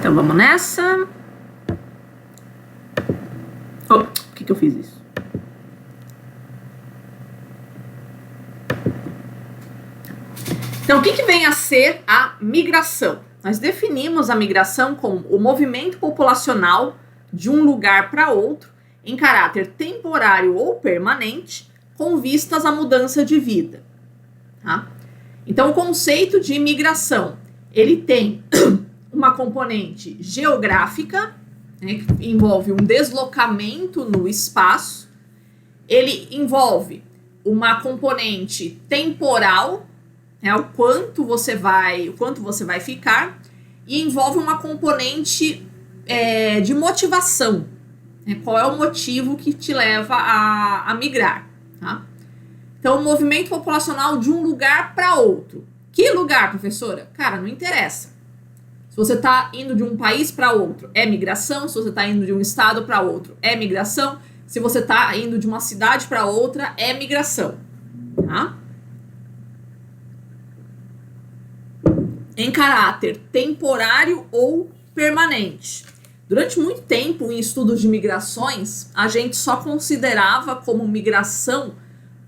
Então vamos nessa. Por que eu fiz isso? Então, o que vem a ser a migração? Nós definimos a migração como o movimento populacional de um lugar para outro, em caráter temporário ou permanente, com vistas à mudança de vida. Tá? Então, o conceito de migração, ele tem uma componente geográfica, né, que envolve um deslocamento no espaço. Ele envolve uma componente temporal, o quanto você vai ficar, e envolve uma componente de motivação, né? Qual é o motivo que te leva a migrar, tá? Então, o movimento populacional de um lugar para outro. Que lugar, professora? Cara, não interessa. Se você está indo de um país para outro, é migração. Se você está indo de um estado para outro, é migração. Se você está indo de uma cidade para outra, é migração, tá? Em caráter temporário ou permanente. Durante muito tempo, em estudos de migrações, a gente só considerava como migração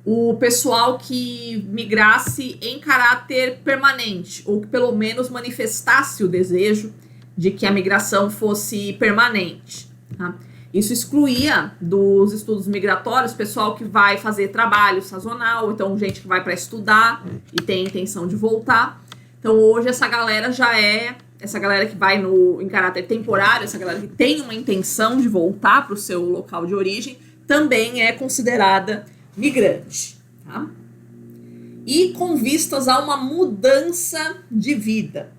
o pessoal que migrasse em caráter permanente, ou que pelo menos manifestasse o desejo de que a migração fosse permanente. Tá? Isso excluía dos estudos migratórios pessoal que vai fazer trabalho sazonal, então gente que vai para estudar e tem a intenção de voltar. Então hoje essa galera essa galera que vai em caráter temporário, essa galera que tem uma intenção de voltar para o seu local de origem, também é considerada migrante, tá? E com vistas a uma mudança de vida,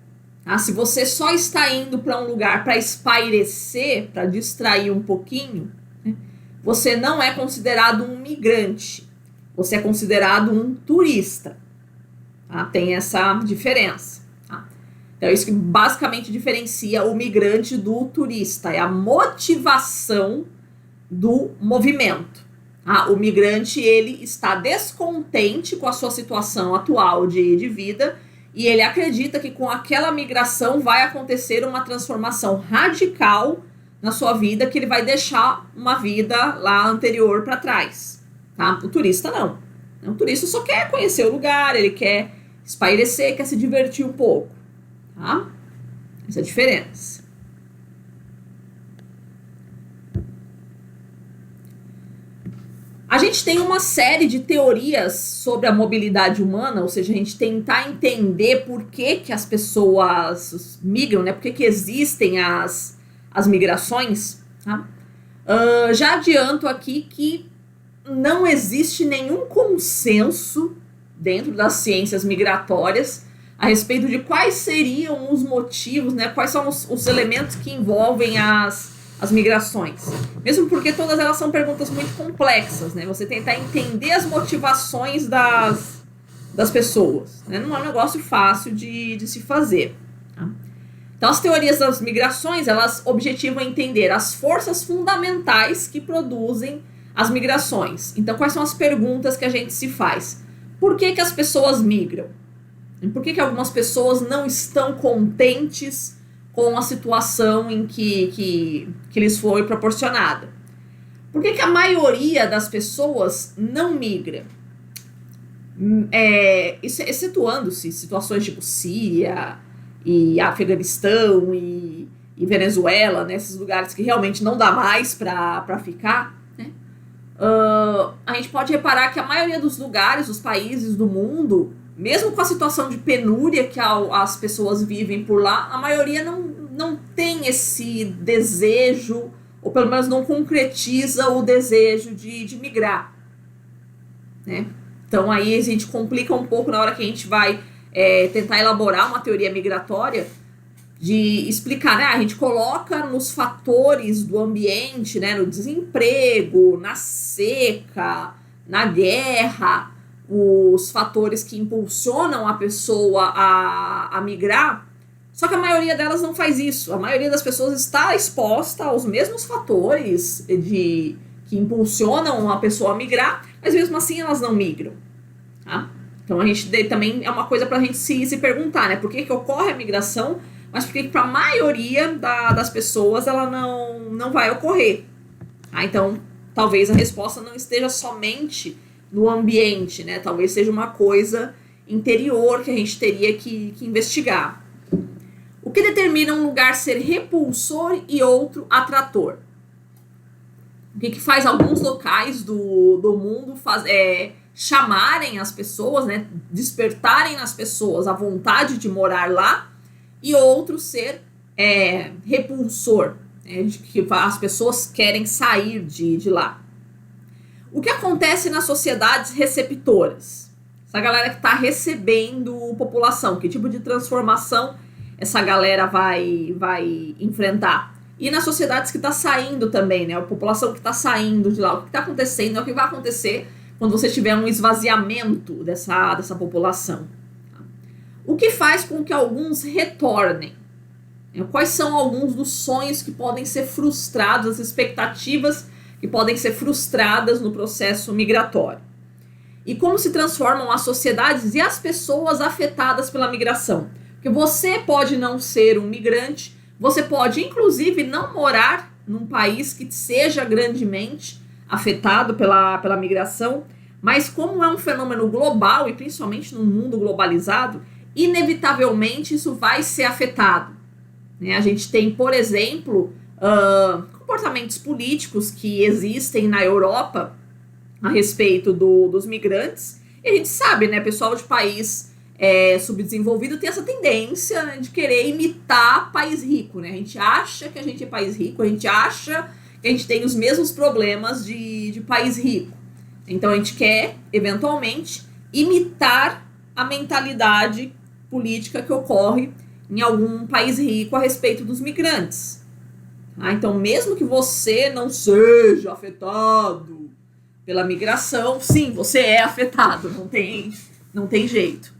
tá? Se você só está indo para um lugar para espairecer, para distrair um pouquinho, né, você não é considerado um migrante, você é considerado um turista, tá? Tem essa diferença, tá? Então isso que basicamente diferencia o migrante do turista, é a motivação do movimento. O migrante, ele está descontente com a sua situação atual de vida e ele acredita que com aquela migração vai acontecer uma transformação radical na sua vida, que ele vai deixar uma vida lá anterior para trás. Tá? O turista não. O turista só quer conhecer o lugar, ele quer espairecer, quer se divertir um pouco. Tá? Essa é a diferença. A gente tem uma série de teorias sobre a mobilidade humana, ou seja, a gente tentar entender por que as pessoas migram, né? Por que existem as migrações. Tá? Já adianto aqui que não existe nenhum consenso dentro das ciências migratórias a respeito de quais seriam os motivos, né? Quais são os elementos que envolvem as migrações. Mesmo porque todas elas são perguntas muito complexas, né? Você tentar entender as motivações das pessoas, né? Não é um negócio fácil de se fazer. Tá? Então, as teorias das migrações, elas objetivam entender as forças fundamentais que produzem as migrações. Então, quais são as perguntas que a gente se faz? Por que as pessoas migram? Por que algumas pessoas não estão contentes com a situação em que lhes foi proporcionada? Por que a maioria das pessoas não migra? Excetuando-se situações tipo Síria e Afeganistão e Venezuela, né, esses lugares que realmente não dá mais para ficar, né? A gente pode reparar que a maioria dos lugares, dos países do mundo, mesmo com a situação de penúria que as pessoas vivem por lá, a maioria não tem esse desejo, ou pelo menos não concretiza o desejo de migrar, né? Então aí a gente complica um pouco na hora que a gente vai tentar elaborar uma teoria migratória, de explicar, né? A gente coloca nos fatores do ambiente, né? No desemprego, na seca, na guerra, os fatores que impulsionam a pessoa a migrar, só que a maioria delas não faz isso. A maioria das pessoas está exposta aos mesmos fatores que impulsionam a pessoa a migrar, mas mesmo assim elas não migram. Tá? Então a gente também é uma coisa para a gente se perguntar, né? Por que ocorre a migração, mas porque para a maioria das pessoas ela não vai ocorrer. Então, talvez a resposta não esteja somente no ambiente, né? Talvez seja uma coisa interior que a gente teria que investigar. O que determina um lugar ser repulsor e outro atrator? O que faz alguns locais do mundo chamarem as pessoas, né? Despertarem nas pessoas a vontade de morar lá, e outro ser repulsor, de que as pessoas querem sair de lá. O que acontece nas sociedades receptoras? Essa galera que está recebendo população, que tipo de transformação essa galera vai enfrentar? E nas sociedades que está saindo também, né? A população que está saindo de lá. O que está acontecendo é o que vai acontecer quando você tiver um esvaziamento dessa população. O que faz com que alguns retornem? Quais são alguns dos sonhos que podem ser frustrados, as expectativas que podem ser frustradas no processo migratório? E como se transformam as sociedades e as pessoas afetadas pela migração? Porque você pode não ser um migrante, você pode inclusive não morar num país que seja grandemente afetado pela migração, mas como é um fenômeno global e principalmente num mundo globalizado, inevitavelmente isso vai ser afetado. A gente tem, por exemplo, comportamentos políticos que existem na Europa a respeito dos migrantes, e a gente sabe, né, pessoal de país subdesenvolvido tem essa tendência de querer imitar país rico, né? A gente acha que a gente é país rico, a gente acha que a gente tem os mesmos problemas de país rico. Então a gente quer, eventualmente, imitar a mentalidade política que ocorre em algum país rico a respeito dos migrantes. Então, mesmo que você não seja afetado pela migração, sim, você é afetado, não tem jeito.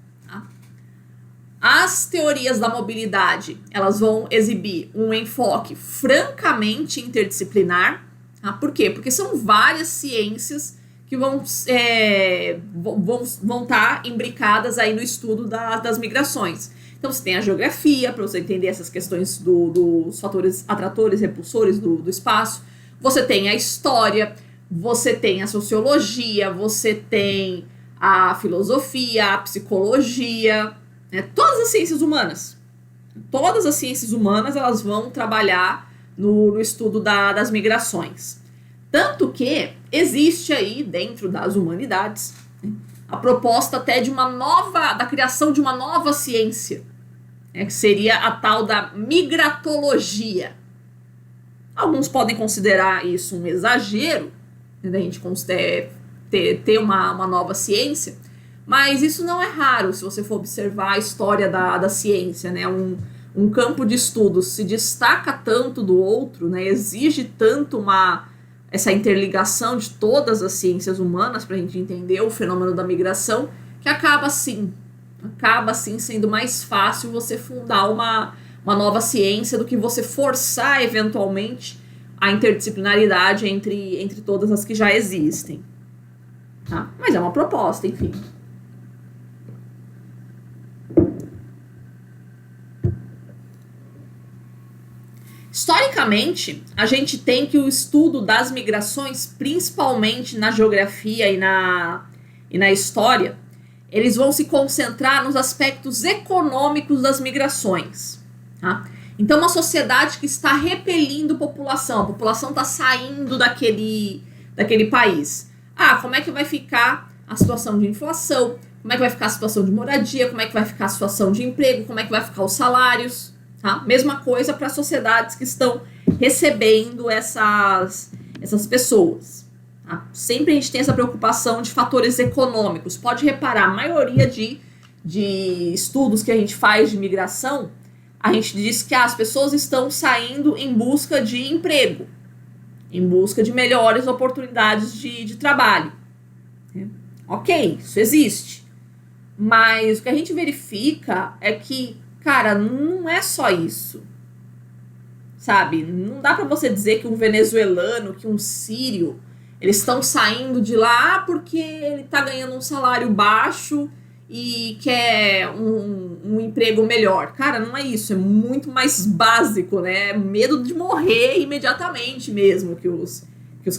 As teorias da mobilidade, elas vão exibir um enfoque francamente interdisciplinar. Por quê? Porque são várias ciências que vão estar imbricadas aí no estudo das migrações. Então, você tem a geografia, para você entender essas questões dos fatores atratores, repulsores do espaço. Você tem a história, você tem a sociologia, você tem a filosofia, a psicologia, né? Todas as ciências humanas. Todas as ciências humanas, elas vão trabalhar no estudo das migrações. Tanto que existe aí, dentro das humanidades, né, a proposta até da criação de uma nova ciência, que seria a tal da migratologia. Alguns podem considerar isso um exagero, né, da gente ter uma nova ciência, mas isso não é raro se você for observar a história da ciência, né? Um campo de estudo se destaca tanto do outro, né, exige tanto essa interligação de todas as ciências humanas para a gente entender o fenômeno da migração, que acaba assim sendo mais fácil você fundar uma nova ciência do que você forçar eventualmente a interdisciplinaridade entre todas as que já existem. Tá? Mas é uma proposta, enfim. Historicamente, a gente tem que o estudo das migrações, principalmente na geografia e na história, eles vão se concentrar nos aspectos econômicos das migrações. Tá? Então, uma sociedade que está repelindo a população está saindo daquele país. Como é que vai ficar a situação de inflação? Como é que vai ficar a situação de moradia? Como é que vai ficar a situação de emprego? Como é que vai ficar os salários? Tá? Mesma coisa para sociedades que estão recebendo essas pessoas. Tá? Sempre a gente tem essa preocupação de fatores econômicos. Pode reparar, a maioria de estudos que a gente faz de migração, a gente diz que as pessoas estão saindo em busca de emprego, em busca de melhores oportunidades de trabalho. Ok, isso existe. Mas o que a gente verifica é que, cara, não é só isso, sabe? Não dá pra você dizer que um venezuelano, que um sírio, eles estão saindo de lá porque ele tá ganhando um salário baixo e quer um emprego melhor. Cara, não é isso, é muito mais básico, né? Medo de morrer imediatamente mesmo que os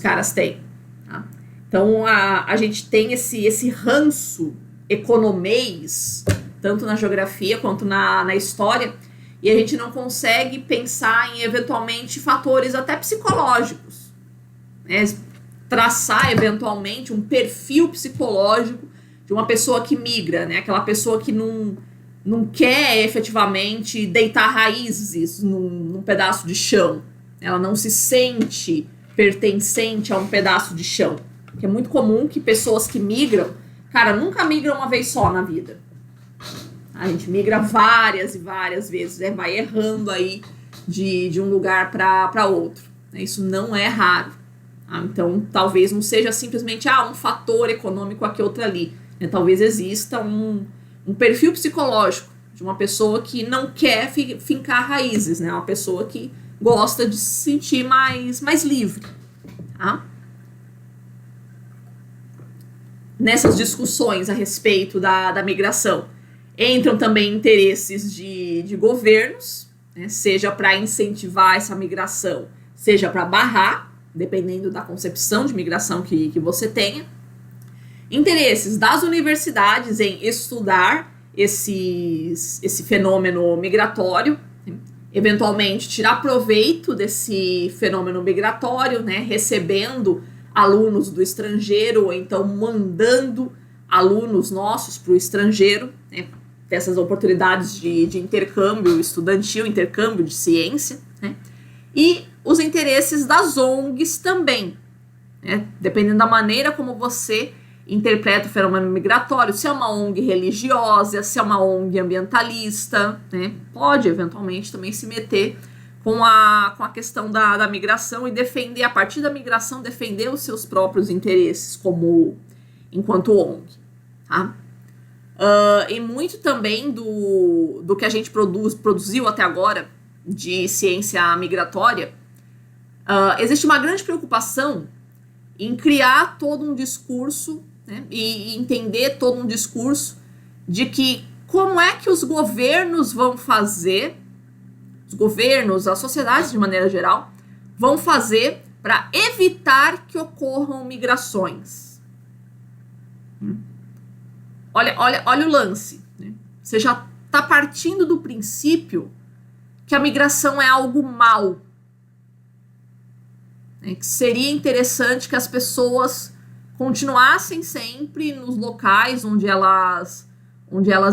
caras têm. Tá? Então a gente tem esse ranço economês, tanto na geografia quanto na história, e a gente não consegue pensar em eventualmente fatores até psicológicos, né? Traçar eventualmente um perfil psicológico de uma pessoa que migra, né? Aquela pessoa que não quer efetivamente deitar raízes num pedaço de chão. Ela não se sente pertencente a um pedaço de chão. Que é muito comum que pessoas que migram, cara, nunca migram uma vez só na vida. A gente migra várias e várias vezes, né? Vai errando aí de um lugar para outro. Isso não é raro. Então, talvez não seja simplesmente um fator econômico aqui, outro ali. Talvez exista um perfil psicológico de uma pessoa que não quer fincar raízes, né? Uma pessoa que gosta de se sentir mais livre. Tá? Nessas discussões a respeito da migração, entram também interesses de governos, né? Seja para incentivar essa migração, seja para barrar, dependendo da concepção de migração que você tenha. Interesses das universidades em estudar esse fenômeno migratório, eventualmente tirar proveito desse fenômeno migratório, né, recebendo alunos do estrangeiro, ou então mandando alunos nossos para o estrangeiro, né, dessas oportunidades de intercâmbio estudantil, intercâmbio de ciência, né, e os interesses das ONGs também, né, dependendo da maneira como você interpreta o fenômeno migratório, se é uma ONG religiosa, se é uma ONG ambientalista, né, pode eventualmente também se meter com a questão da migração e defender, a partir da migração, defender os seus próprios interesses enquanto ONG. Tá? E muito também do que a gente produziu até agora de ciência migratória, existe uma grande preocupação em criar todo um discurso, né, e entender todo um discurso de que como é que os governos vão fazer, os governos, as sociedades de maneira geral, vão fazer para evitar que ocorram migrações. Olha o lance, né? Você já está partindo do princípio que a migração é algo mal, né? Que seria interessante que as pessoas continuassem sempre nos locais onde elas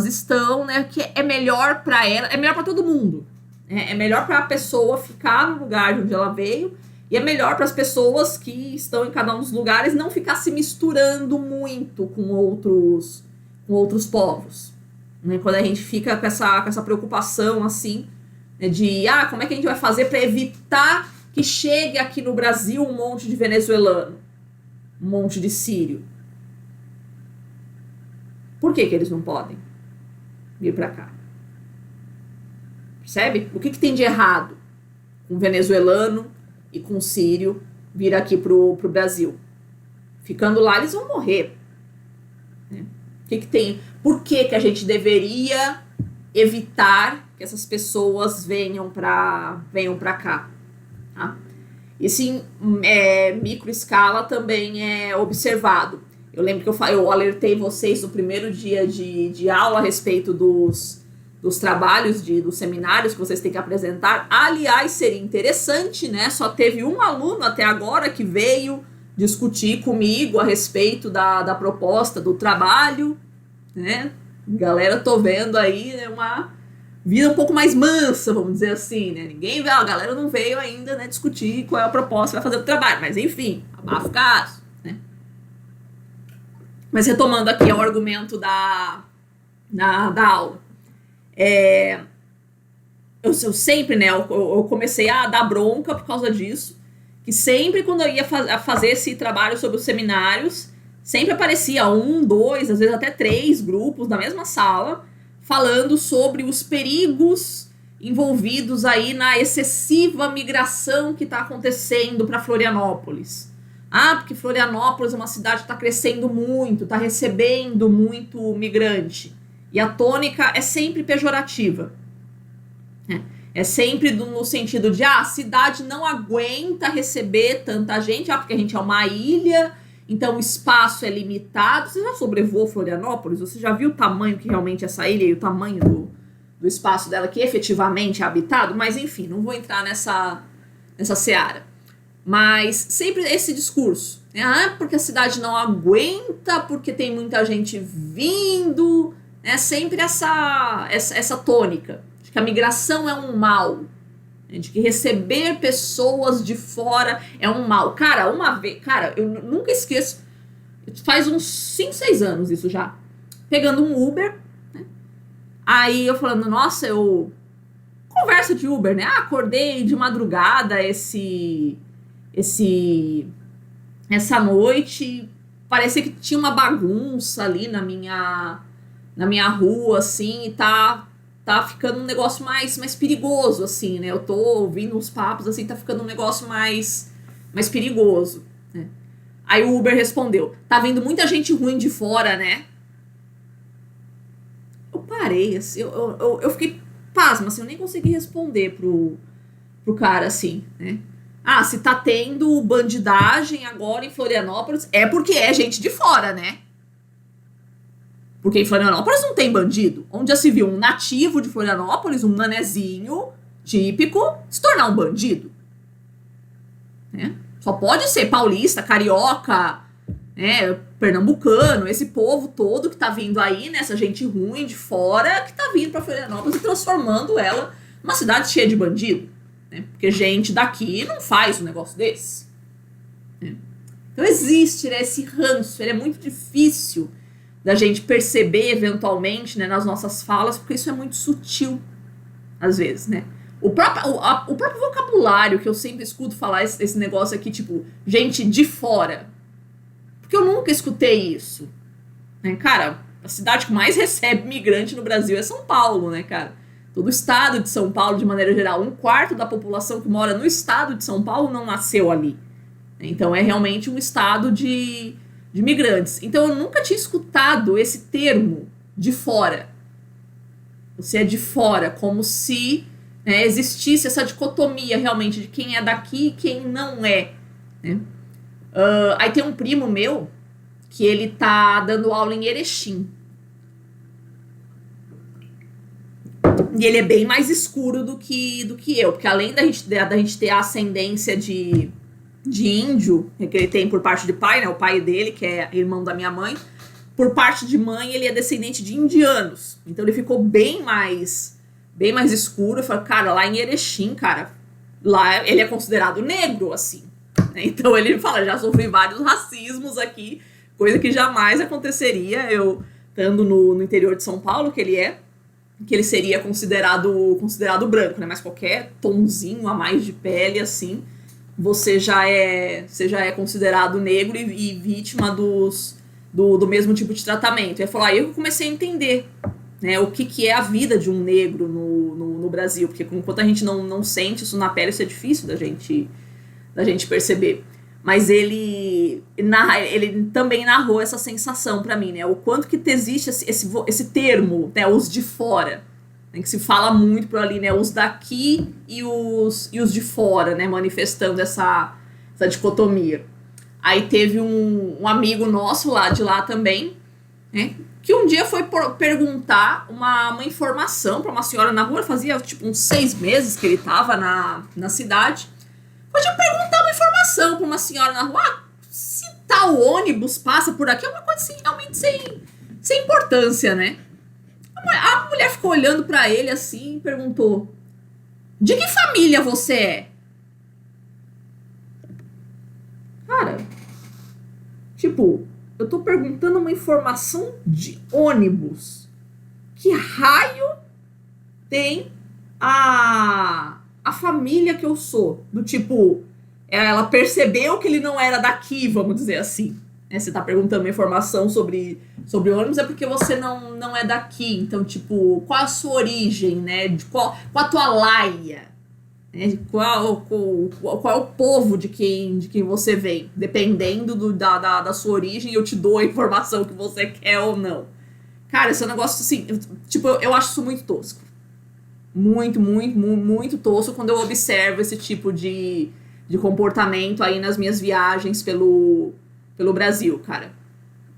estão, né? Que é melhor para ela, é melhor para todo mundo. É melhor para a pessoa ficar no lugar de onde ela veio, e é melhor para as pessoas que estão em cada um dos lugares não ficar se misturando muito com outros povos. Né? Quando a gente fica com essa preocupação assim, né, de como é que a gente vai fazer para evitar que chegue aqui no Brasil um monte de venezuelano, um monte de sírio. Por que eles não podem vir para cá? Percebe? O que tem de errado com o venezuelano e com o sírio vir aqui pro Brasil? Ficando lá, eles vão morrer. Né? O que tem? Por que a gente deveria evitar que essas pessoas venham para cá? Tá? Isso em micro escala também é observado. Eu lembro que eu alertei vocês no primeiro dia de aula a respeito dos trabalhos, dos seminários que vocês têm que apresentar. Aliás, seria interessante, né? Só teve um aluno até agora que veio discutir comigo a respeito da proposta do trabalho, né? Galera, tô vendo aí, né, uma vida um pouco mais mansa, vamos dizer assim, né? A galera não veio ainda, né, discutir qual é a proposta que vai fazer do trabalho, mas enfim, abafa o caso, né? Mas retomando aqui o argumento da aula. Eu sempre, né, eu comecei a dar bronca por causa disso, que sempre quando eu ia fazer esse trabalho sobre os seminários, sempre aparecia 1, 2, às vezes até 3 grupos na mesma sala, falando sobre os perigos envolvidos aí na excessiva migração que está acontecendo para Florianópolis, Ah, porque Florianópolis é uma cidade que está crescendo muito, está recebendo muito migrante. E a tônica é sempre pejorativa. Né? É sempre no sentido de, a cidade não aguenta receber tanta gente, porque a gente é uma ilha, então o espaço é limitado. Você já sobrevoou Florianópolis? Você já viu o tamanho que realmente é essa ilha e o tamanho do espaço dela que efetivamente é habitado? Mas enfim, não vou entrar nessa seara. Mas sempre esse discurso, né? Ah, porque a cidade não aguenta, porque tem muita gente vindo, é sempre essa tônica de que a migração é um mal, né? De que receber pessoas de fora é um mal. Cara, eu nunca esqueço, faz uns 5, 6 anos isso já, pegando um Uber, né? Aí eu falando, nossa, conversa de Uber, né? Ah, acordei de madrugada essa noite, parecia que tinha uma bagunça ali na minha rua, assim, e tá ficando um negócio mais perigoso, assim, né? Eu tô ouvindo uns papos, assim, tá ficando um negócio mais perigoso, né? Aí o Uber respondeu, tá vindo muita gente ruim de fora, né? Eu parei, assim, eu fiquei pasma, assim, eu nem consegui responder pro cara, assim, né? Ah, se tá tendo bandidagem agora em Florianópolis, é porque é gente de fora, né? Porque em Florianópolis não tem bandido. Onde já se viu um nativo de Florianópolis, um manezinho típico, se tornar um bandido? Né? Só pode ser paulista, carioca, né, pernambucano, esse povo todo que tá vindo aí, né, essa gente ruim de fora, que tá vindo pra Florianópolis e transformando ela numa cidade cheia de bandido. Né? Porque gente daqui não faz um negócio desse. Né? Então existe, né, esse ranço, ele é muito difícil da gente perceber eventualmente, né, nas nossas falas, porque isso é muito sutil, às vezes, né? O próprio vocabulário que eu sempre escuto falar esse negócio aqui, tipo, gente de fora. Porque eu nunca escutei isso. Né? Cara, a cidade que mais recebe migrante no Brasil é São Paulo, né, cara? Todo o estado de São Paulo, de maneira geral, 1/4 da população que mora no estado de São Paulo não nasceu ali. Então é realmente um estado de migrantes. Então eu nunca tinha escutado esse termo de fora. Você é de fora, como se, né, existisse essa dicotomia realmente de quem é daqui e quem não é. Né? Aí tem um primo meu que ele tá dando aula em Erechim. E ele é bem mais escuro do que eu, porque além da gente ter a ascendência de índio, que ele tem por parte de pai, né, o pai dele, que é irmão da minha mãe, por parte de mãe ele é descendente de indianos, então ele ficou bem mais escuro. Eu falei, cara, lá em Erechim, cara, lá ele é considerado negro, assim, né? Então ele fala, já sofri vários racismos aqui, coisa que jamais aconteceria eu estando no interior de São Paulo, que ele seria considerado branco, né? Mas qualquer tonzinho a mais de pele, assim, você já é considerado negro e vítima do mesmo tipo de tratamento. Ele falou, aí eu comecei a entender, né, o que é a vida de um negro no Brasil, porque enquanto a gente não sente isso na pele, isso é difícil da gente perceber. Mas ele também narrou essa sensação pra mim, né? O quanto que existe esse termo, né? Os de fora, né? Que se fala muito por ali, né? Os daqui e os de fora, né? Manifestando essa dicotomia. Aí teve um amigo nosso de lá também, né? Que um dia foi perguntar uma informação pra uma senhora na rua. Fazia tipo uns 6 meses que ele tava na cidade. Podia perguntar uma informação pra uma senhora na rua. Ah, se tal ônibus passa por aqui, é uma coisa assim, realmente sem importância, né? A mulher ficou olhando pra ele assim e perguntou: de que família você é? Cara, tipo, eu tô perguntando uma informação de ônibus. Que raio tem a família que eu sou? Do tipo, ela percebeu que ele não era daqui, vamos dizer assim. Né? Você tá perguntando uma informação sobre ônibus, é porque você não é daqui. Então, tipo, qual a sua origem, né? Qual a tua laia? né? De qual é o povo de quem você vem. Dependendo da sua origem, eu te dou a informação que você quer ou não. Cara, esse é um negócio assim, tipo, eu acho isso muito tosco. Muito, muito, muito tosco quando eu observo esse tipo de comportamento aí nas minhas viagens pelo Brasil, cara.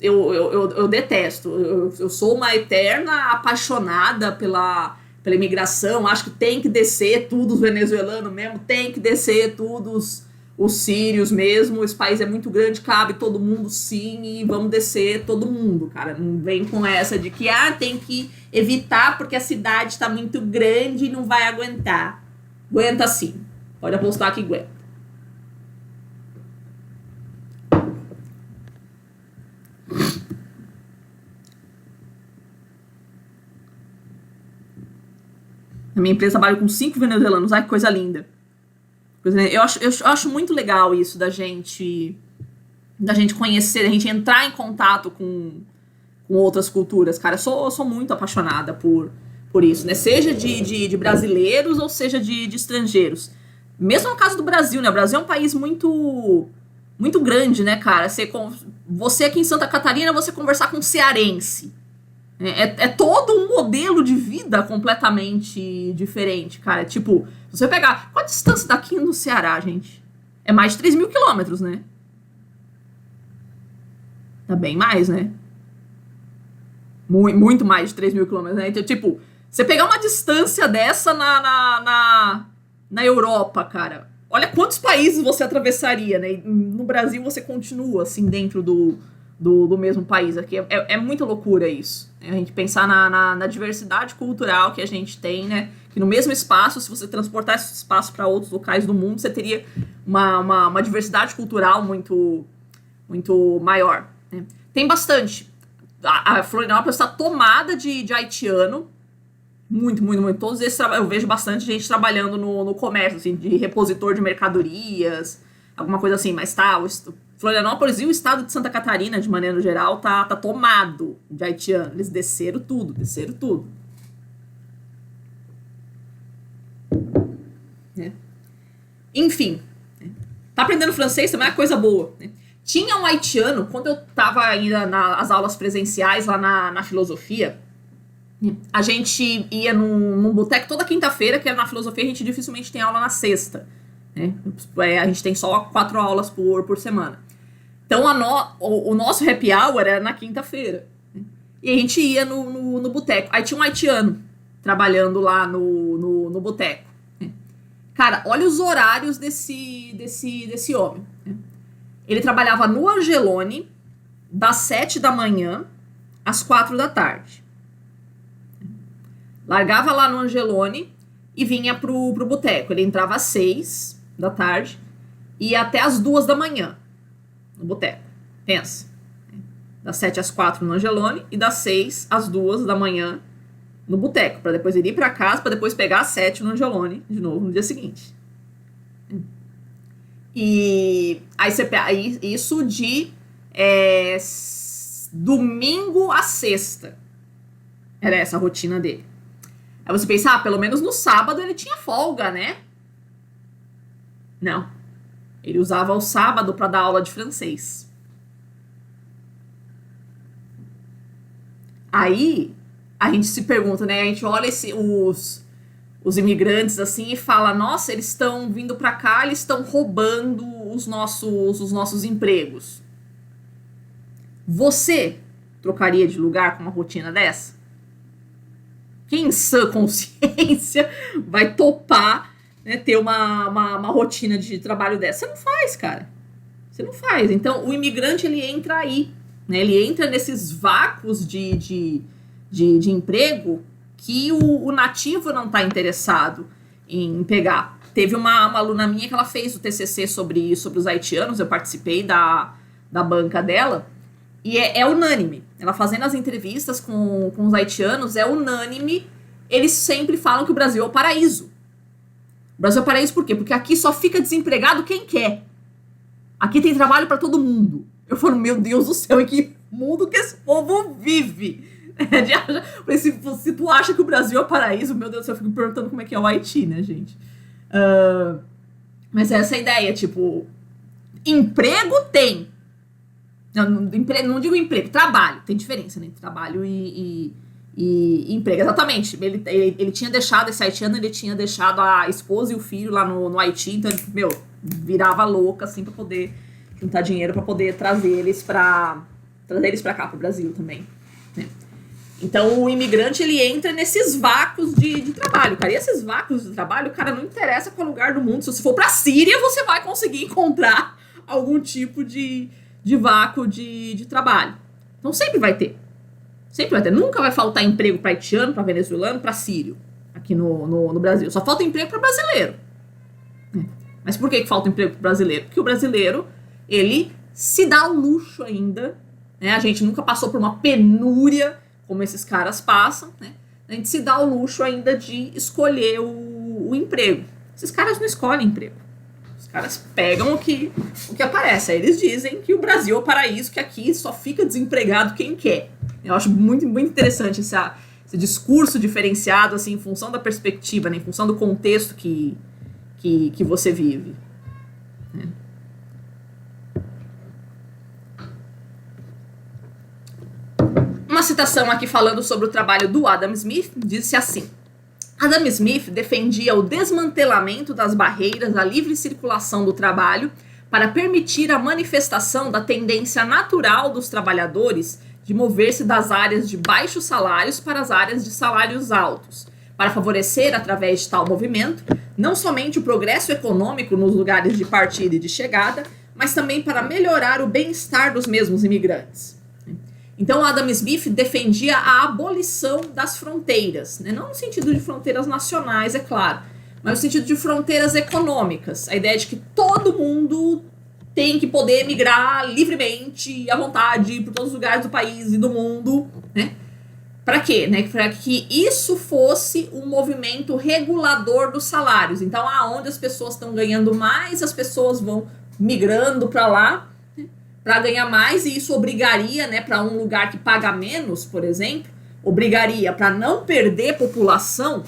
Eu detesto. Eu sou uma eterna apaixonada pela imigração. Acho que tem que descer tudo os venezuelanos mesmo, tem que descer tudo os sírios mesmo. Esse país é muito grande, cabe todo mundo sim, e vamos descer todo mundo, cara. Não vem com essa de que tem que evitar porque a cidade está muito grande e não vai aguentar. Aguenta sim. Pode apostar que aguenta. A minha empresa trabalha com 5 venezuelanos. Ai, que coisa linda. Eu acho muito legal isso da gente conhecer, da gente entrar em contato com outras culturas, cara. Eu sou muito apaixonada por isso, né? Seja de brasileiros ou seja de estrangeiros. Mesmo no caso do Brasil, né? O Brasil é um país muito, muito grande, né, cara? Você aqui em Santa Catarina, você conversar com um cearense. É todo um modelo de vida completamente diferente, cara. Tipo, se você pegar... Qual a distância daqui no Ceará, gente? É mais de 3.000 quilômetros, né? Tá bem mais, né? Muito mais de 3.000 quilômetros, né? Então, tipo, você pegar uma distância dessa na Europa, cara. Olha quantos países você atravessaria, né? E no Brasil você continua, assim, dentro do mesmo país aqui. É muita loucura isso. A gente pensar na diversidade cultural que a gente tem, né? Que no mesmo espaço, se você transportar esse espaço para outros locais do mundo, você teria uma diversidade cultural muito, muito maior, né? Tem bastante. A Florianópolis está tomada de haitiano. Muito, muito, muito. Todos esses eu vejo bastante gente trabalhando no comércio, assim, de repositor de mercadorias, alguma coisa assim, mas Florianópolis e o estado de Santa Catarina, de maneira geral, tá tomado de haitiano. Eles desceram tudo. Né? Enfim, né? Tá aprendendo francês também é coisa boa, né? Tinha um haitiano, quando eu tava ainda nas aulas presenciais lá na filosofia, a gente ia num boteco toda quinta-feira, que era na filosofia, a gente dificilmente tem aula na sexta, né? A gente tem só 4 aulas por semana. Então o nosso happy hour era na quinta-feira. Né? E a gente ia no boteco. Aí tinha um haitiano trabalhando lá no boteco. Né? Cara, olha os horários desse homem. Né? Ele trabalhava no Angelone das 7 da manhã às 4 da tarde. Largava lá no Angelone e vinha pro boteco. Ele entrava às 6 da tarde e ia até às 2 da manhã no boteco. Pensa. Das 7 às 4 no Angelone e das 6 às 2 da manhã no boteco. Para depois ir para casa, para depois pegar às 7 no Angelone de novo no dia seguinte. E aí isso de domingo a sexta. Era essa a rotina dele. Aí você pensa, pelo menos no sábado ele tinha folga, né? Não. Ele usava o sábado para dar aula de francês. Aí a gente se pergunta, né? A gente olha os imigrantes assim e fala, nossa, eles estão vindo para cá, eles estão roubando os nossos empregos. Você trocaria de lugar com uma rotina dessa? Quem em sã consciência vai topar, né, ter uma rotina de trabalho dessa? Você não faz, cara. Você não faz. Então, o imigrante, ele entra aí. Né? Ele entra nesses vácuos de emprego que o nativo não está interessado em pegar. Teve uma aluna minha que ela fez o TCC sobre os haitianos. Eu participei da banca dela. E é unânime. Ela fazendo as entrevistas com os haitianos, é unânime. Eles sempre falam que o Brasil é o paraíso. O Brasil é o paraíso por quê? Porque aqui só fica desempregado quem quer. Aqui tem trabalho para todo mundo. Eu falo, meu Deus do céu, em que mundo que esse povo vive? Se tu acha que o Brasil é o paraíso, meu Deus do céu, eu fico perguntando como é que é o Haiti, né, gente? Mas essa é a ideia, tipo, emprego tem. Não digo emprego, trabalho. Tem diferença, né? Entre trabalho e emprego. Exatamente. Ele tinha deixado, esse haitiano, ele tinha deixado a esposa e o filho lá no Haiti. Então, ele, virava louca, assim, pra poder juntar dinheiro pra poder trazer eles pra cá, pro Brasil também, né? Então, o imigrante, ele entra nesses vácuos de trabalho, cara. E esses vácuos de trabalho, cara, não interessa qual lugar do mundo. Se você for pra Síria, você vai conseguir encontrar algum tipo de vácuo de trabalho. Então, sempre vai ter. Sempre vai ter. Nunca vai faltar emprego pra haitiano, pra venezuelano, pra sírio, aqui no Brasil. Só falta emprego pra brasileiro. Mas por que falta emprego pro brasileiro? Porque o brasileiro, ele se dá o luxo ainda, né? A gente nunca passou por uma penúria como esses caras passam, né? A gente se dá o luxo ainda de escolher o emprego. Esses caras não escolhem emprego. Os caras pegam o que aparece. Aí eles dizem que o Brasil é o paraíso, que aqui só fica desempregado quem quer. Eu acho muito, muito interessante esse discurso diferenciado, assim, em função da perspectiva, né? Em função do contexto que você vive, né? Uma citação aqui falando sobre o trabalho do Adam Smith, disse assim: Adam Smith defendia o desmantelamento das barreiras à livre circulação do trabalho para permitir a manifestação da tendência natural dos trabalhadores de mover-se das áreas de baixos salários para as áreas de salários altos, para favorecer, através de tal movimento, não somente o progresso econômico nos lugares de partida e de chegada, mas também para melhorar o bem-estar dos mesmos imigrantes. Então, Adam Smith defendia a abolição das fronteiras, né? Não no sentido de fronteiras nacionais, é claro, mas no sentido de fronteiras econômicas. A ideia de que todo mundo tem que poder migrar livremente, à vontade, por todos os lugares do país e do mundo, né? Para quê? Né? Para que isso fosse um movimento regulador dos salários. Então, aonde as pessoas estão ganhando mais, as pessoas vão migrando para lá, para ganhar mais, e isso obrigaria, né, para um lugar que paga menos, por exemplo, obrigaria, para não perder população,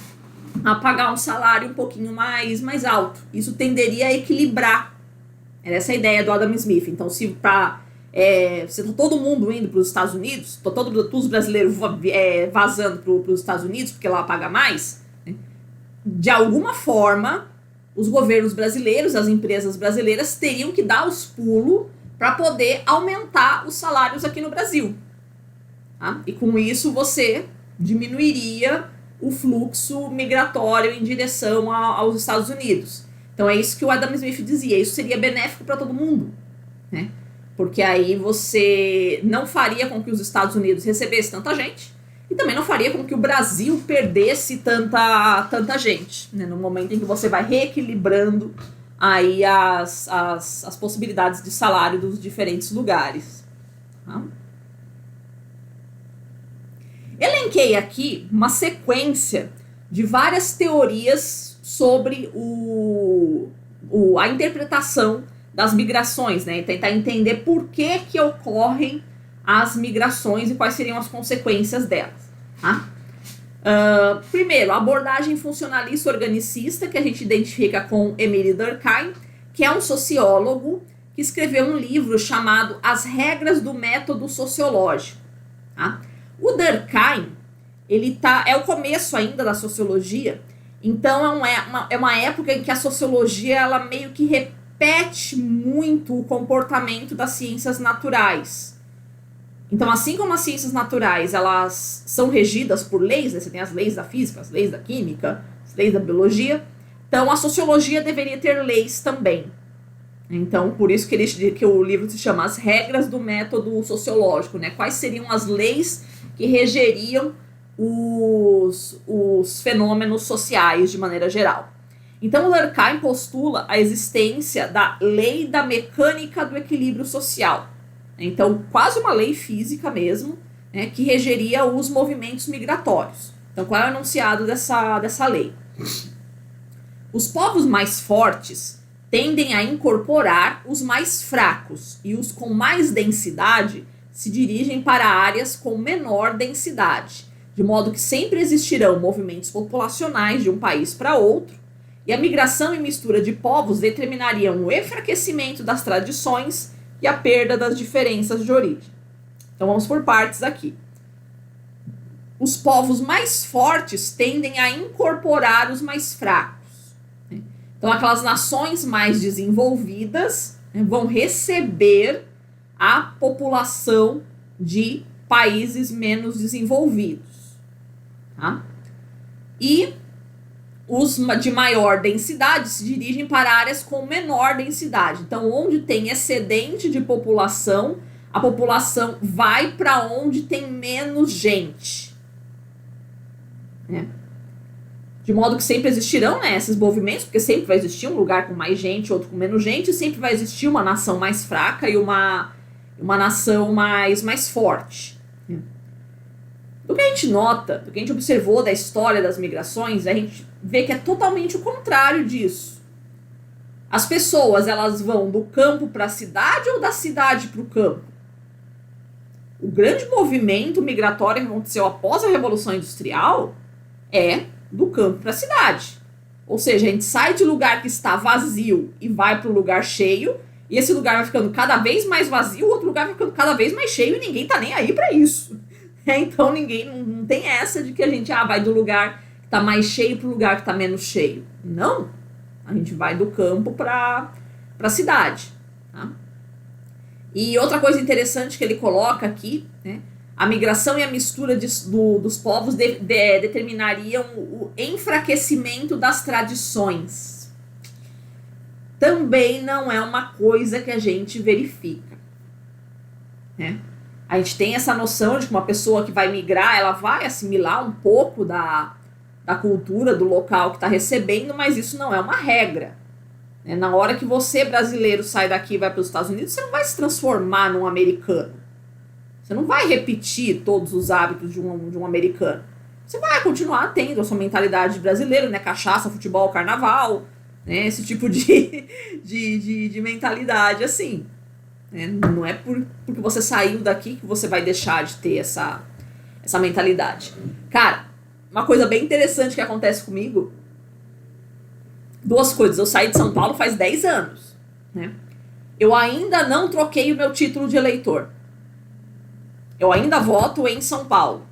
a pagar um salário um pouquinho mais alto. Isso tenderia a equilibrar. Era essa a ideia do Adam Smith. Então, se tá todo mundo indo para os Estados Unidos, todos os brasileiros vazando para os Estados Unidos, porque lá paga mais, né, de alguma forma, os governos brasileiros, as empresas brasileiras teriam que dar os pulos para poder aumentar os salários aqui no Brasil. Tá? E com isso você diminuiria o fluxo migratório em direção aos Estados Unidos. Então é isso que o Adam Smith dizia, isso seria benéfico para todo mundo, né? Porque aí você não faria com que os Estados Unidos recebessem tanta gente e também não faria com que o Brasil perdesse tanta gente, né? No momento em que você vai reequilibrando aí as possibilidades de salário dos diferentes lugares. Tá? Elenquei aqui uma sequência de várias teorias sobre a interpretação das migrações, né? E tentar entender por que ocorrem as migrações e quais seriam as consequências delas. Tá? Primeiro, a abordagem funcionalista organicista, que a gente identifica com Émile Durkheim, que é um sociólogo que escreveu um livro chamado As Regras do Método Sociológico. Tá? O Durkheim, é o começo ainda da sociologia, então é uma época em que a sociologia ela meio que repete muito o comportamento das ciências naturais. Então, assim como as ciências naturais, elas são regidas por leis, né? Você tem as leis da física, as leis da química, as leis da biologia. Então, a sociologia deveria ter leis também. Então, por isso que o livro se chama As Regras do Método Sociológico, né? Quais seriam as leis que regeriam os fenômenos sociais de maneira geral. Então, o Durkheim postula a existência da lei da mecânica do equilíbrio social. Então, quase uma lei física mesmo, né, que regeria os movimentos migratórios. Então, qual é o enunciado dessa lei? Os povos mais fortes tendem a incorporar os mais fracos e os com mais densidade se dirigem para áreas com menor densidade, de modo que sempre existirão movimentos populacionais de um país para outro, E a migração e mistura de povos determinariam o enfraquecimento das tradições e a perda das diferenças de origem. Então vamos por partes aqui. Os povos mais fortes tendem a incorporar os mais fracos. Então aquelas nações mais desenvolvidas vão receber a população de países menos desenvolvidos. Tá? E os de maior densidade se dirigem para áreas com menor densidade. Então, onde tem excedente de população, a população vai para onde tem menos gente. De modo que sempre existirão, esses movimentos, porque sempre vai existir um lugar com mais gente, outro com menos gente, e sempre vai existir uma nação mais fraca e uma nação mais forte. Do que a gente nota, do que a gente observou da história das migrações, a gente vê que é totalmente o contrário disso. As pessoas, elas vão do campo para a cidade ou da cidade para o campo? O grande movimento migratório que aconteceu após a Revolução Industrial é do campo para a cidade. Ou seja, a gente sai de lugar que está vazio e vai para o lugar cheio, e esse lugar vai ficando cada vez mais vazio, o outro lugar vai ficando cada vez mais cheio, e ninguém tá nem aí para isso. Então ninguém não tem essa de que a gente vai do lugar que está mais cheio para o lugar que está menos cheio. Não. A gente vai do campo para a cidade. Tá? E outra coisa interessante que ele coloca aqui, a migração e a mistura dos povos determinariam o enfraquecimento das tradições. Também não é uma coisa que a gente verifica. A gente tem essa noção de que uma pessoa que vai migrar, ela vai assimilar um pouco da cultura do local que está recebendo, mas isso não é uma regra. Na hora que você, brasileiro, sai daqui e vai para os Estados Unidos, você não vai se transformar num americano. Você não vai repetir todos os hábitos de um americano. Você vai continuar tendo a sua mentalidade de brasileiro, cachaça, futebol, carnaval, esse tipo de mentalidade assim. Não é porque você saiu daqui que você vai deixar de ter essa mentalidade. Cara, uma coisa bem interessante que acontece comigo, duas coisas. Eu saí de São Paulo faz 10 anos. Eu ainda não troquei o meu título de eleitor. Eu ainda voto em São Paulo.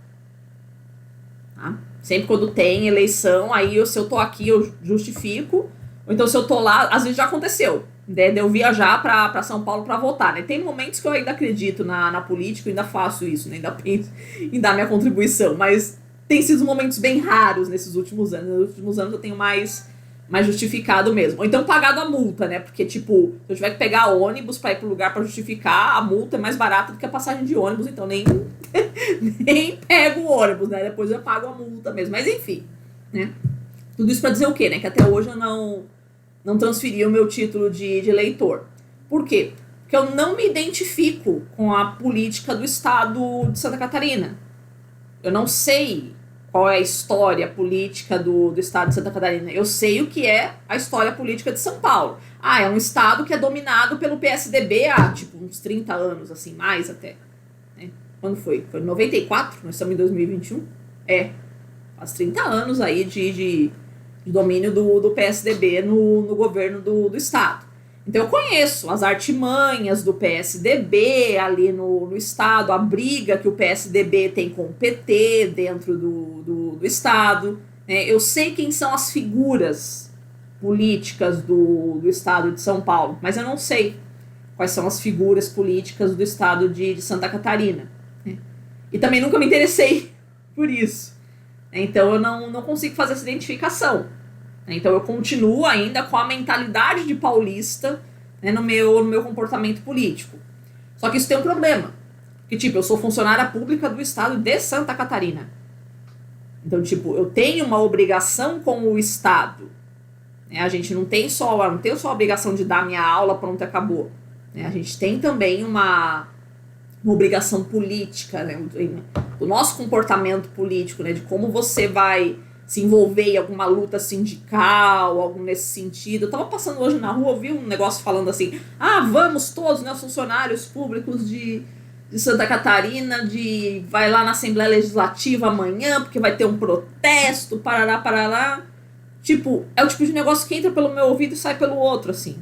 Tá? Sempre quando tem eleição, aí se eu tô aqui eu justifico. Ou então se eu tô lá, às vezes já aconteceu. De eu viajar para São Paulo para votar. Tem momentos que eu ainda acredito na política, ainda faço isso, ainda penso em dar minha contribuição. Mas tem sido momentos bem raros nesses últimos anos. Nos últimos anos eu tenho mais justificado mesmo. Ou então pagado a multa, Porque, se eu tiver que pegar ônibus para ir pro lugar para justificar, a multa é mais barata do que a passagem de ônibus, então nem pego o ônibus, Depois eu pago a multa mesmo. Mas enfim, Tudo isso para dizer o quê, Que até hoje eu não transferi o meu título de eleitor. Por quê? Porque eu não me identifico com a política do estado de Santa Catarina. Eu não sei qual é a história política do estado de Santa Catarina. Eu sei o que é a história política de São Paulo. É um estado que é dominado pelo PSDB há, uns 30 anos, assim, mais até. Quando foi? Foi em 94? Nós estamos em 2021? Faz 30 anos aí de domínio do PSDB no governo do estado. Então eu conheço as artimanhas do PSDB ali no estado, a briga que o PSDB tem com o PT dentro do estado. Eu sei quem são as figuras políticas do estado de São Paulo, mas eu não sei quais são as figuras políticas do estado de Santa Catarina. E também nunca me interessei por isso. Então eu não consigo fazer essa identificação. Então eu continuo ainda com a mentalidade de paulista, no meu comportamento político. Só que isso tem um problema. Que, eu sou funcionária pública do estado de Santa Catarina. Então, eu tenho uma obrigação com o estado. A gente não tem só a obrigação de dar minha aula, pronto, acabou. A gente tem também uma obrigação política, do nosso comportamento político, de como você vai se envolver em alguma luta sindical, algo nesse sentido. Eu tava passando hoje na rua, eu vi um negócio falando assim, vamos todos, os funcionários públicos de Santa Catarina, vai lá na Assembleia Legislativa amanhã, porque vai ter um protesto, parará. Tipo, é o tipo de negócio que entra pelo meu ouvido e sai pelo outro, assim.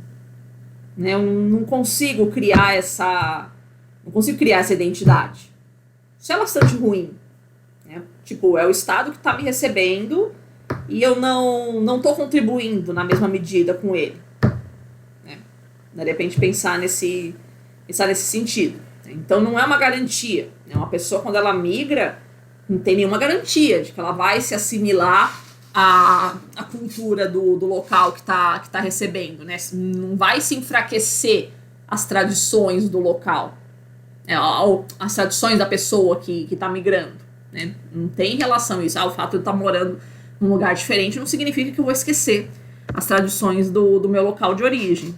Né? Eu não consigo criar essa identidade. Isso é bastante ruim. Né? Tipo, é o Estado que está me recebendo e eu não tô contribuindo na mesma medida com ele. Né? De repente pensar nesse sentido. Então não é uma garantia. Né? Uma pessoa, quando ela migra, não tem nenhuma garantia de que ela vai se assimilar à cultura do local que tá recebendo. Né? Não vai se enfraquecer as tradições do local. As tradições da pessoa que está migrando. Né? Não tem relação isso. O fato de eu estar morando num lugar diferente não significa que eu vou esquecer as tradições do meu local de origem.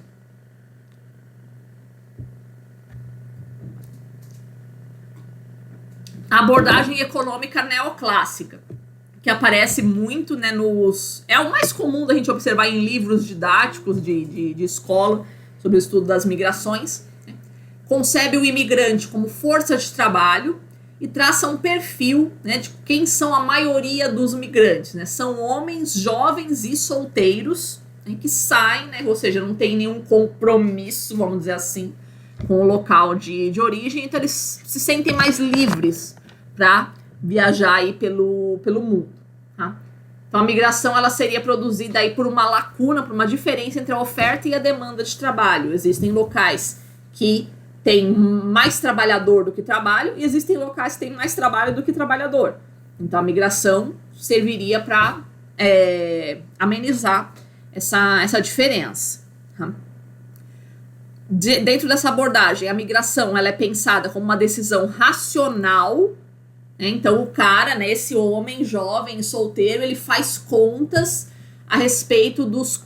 A abordagem econômica neoclássica, que aparece muito, né, é o mais comum da gente observar em livros didáticos de escola sobre o estudo das migrações, né? Concebe o imigrante como força de trabalho e traça um perfil, né, de quem são a maioria dos migrantes. Né? São homens jovens e solteiros, né, que saem, né, ou seja, não tem nenhum compromisso, vamos dizer assim, com o local de origem, então eles se sentem mais livres para viajar aí pelo mundo. Tá? Então a migração ela seria produzida aí por uma lacuna, por uma diferença entre a oferta e a demanda de trabalho. Existem locais que têm mais trabalhador do que trabalho e existem locais que têm mais trabalho do que trabalhador. Então a migração serviria para amenizar essa diferença. Tá? Dentro dessa abordagem, a migração ela é pensada como uma decisão racional. Então o cara, né, esse homem jovem, solteiro, ele faz contas a respeito dos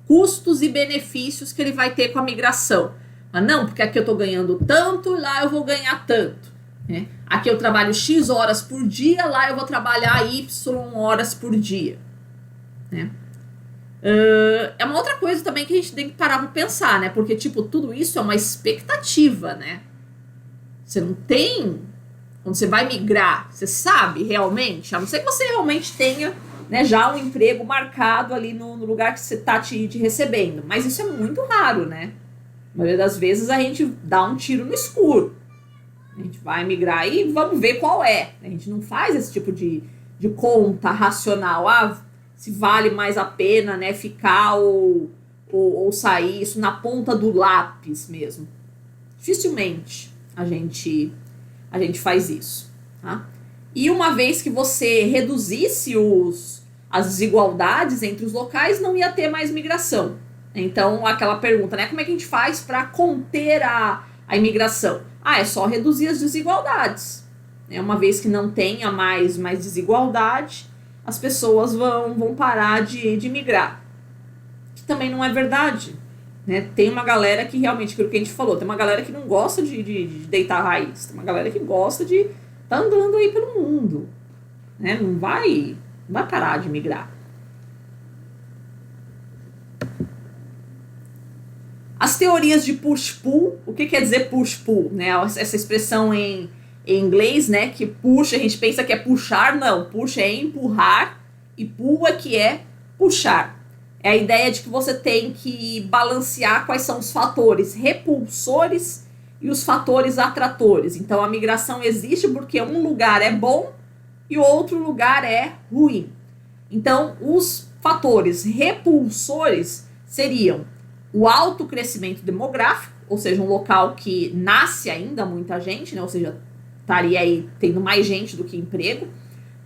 custos e benefícios que ele vai ter com a migração. Mas não, porque aqui eu tô ganhando tanto, lá eu vou ganhar tanto. Né? Aqui eu trabalho X horas por dia, lá eu vou trabalhar Y horas por dia. Né? É uma outra coisa também que a gente tem que parar para pensar, né? Porque, tipo, tudo isso é uma expectativa, né? Você não tem... Quando você vai migrar, você sabe realmente, a não ser que você realmente tenha, né, já um emprego marcado ali no lugar que você está te recebendo. Mas isso é muito raro, né? A maioria das vezes a gente dá um tiro no escuro. A gente vai migrar e vamos ver qual é. A gente não faz esse tipo de conta racional. Se vale mais a pena, né, ficar ou sair, isso na ponta do lápis mesmo. Dificilmente a gente faz isso, tá? E uma vez que você reduzisse as desigualdades entre os locais, não ia ter mais migração. Então, aquela pergunta, né? Como é que a gente faz para conter a imigração? É só reduzir as desigualdades. Né? Uma vez que não tenha mais desigualdade, as pessoas vão parar de migrar. Que também não é verdade. Né? Tem uma galera que realmente, aquilo que a gente falou, tem uma galera que não gosta de deitar raiz, tem uma galera que gosta de estar andando aí pelo mundo. Né? Não vai parar de migrar. As teorias de push-pull, o que quer dizer push-pull? Né? Essa expressão em inglês, né, que puxa, a gente pensa que é puxar, não, puxa é empurrar e pull é que é puxar. É a ideia de que você tem que balancear quais são os fatores repulsores e os fatores atratores. Então a migração existe porque um lugar é bom e outro lugar é ruim. Então os fatores repulsores seriam o alto crescimento demográfico, ou seja, um local que nasce ainda muita gente, né, ou seja, estaria aí tendo mais gente do que emprego,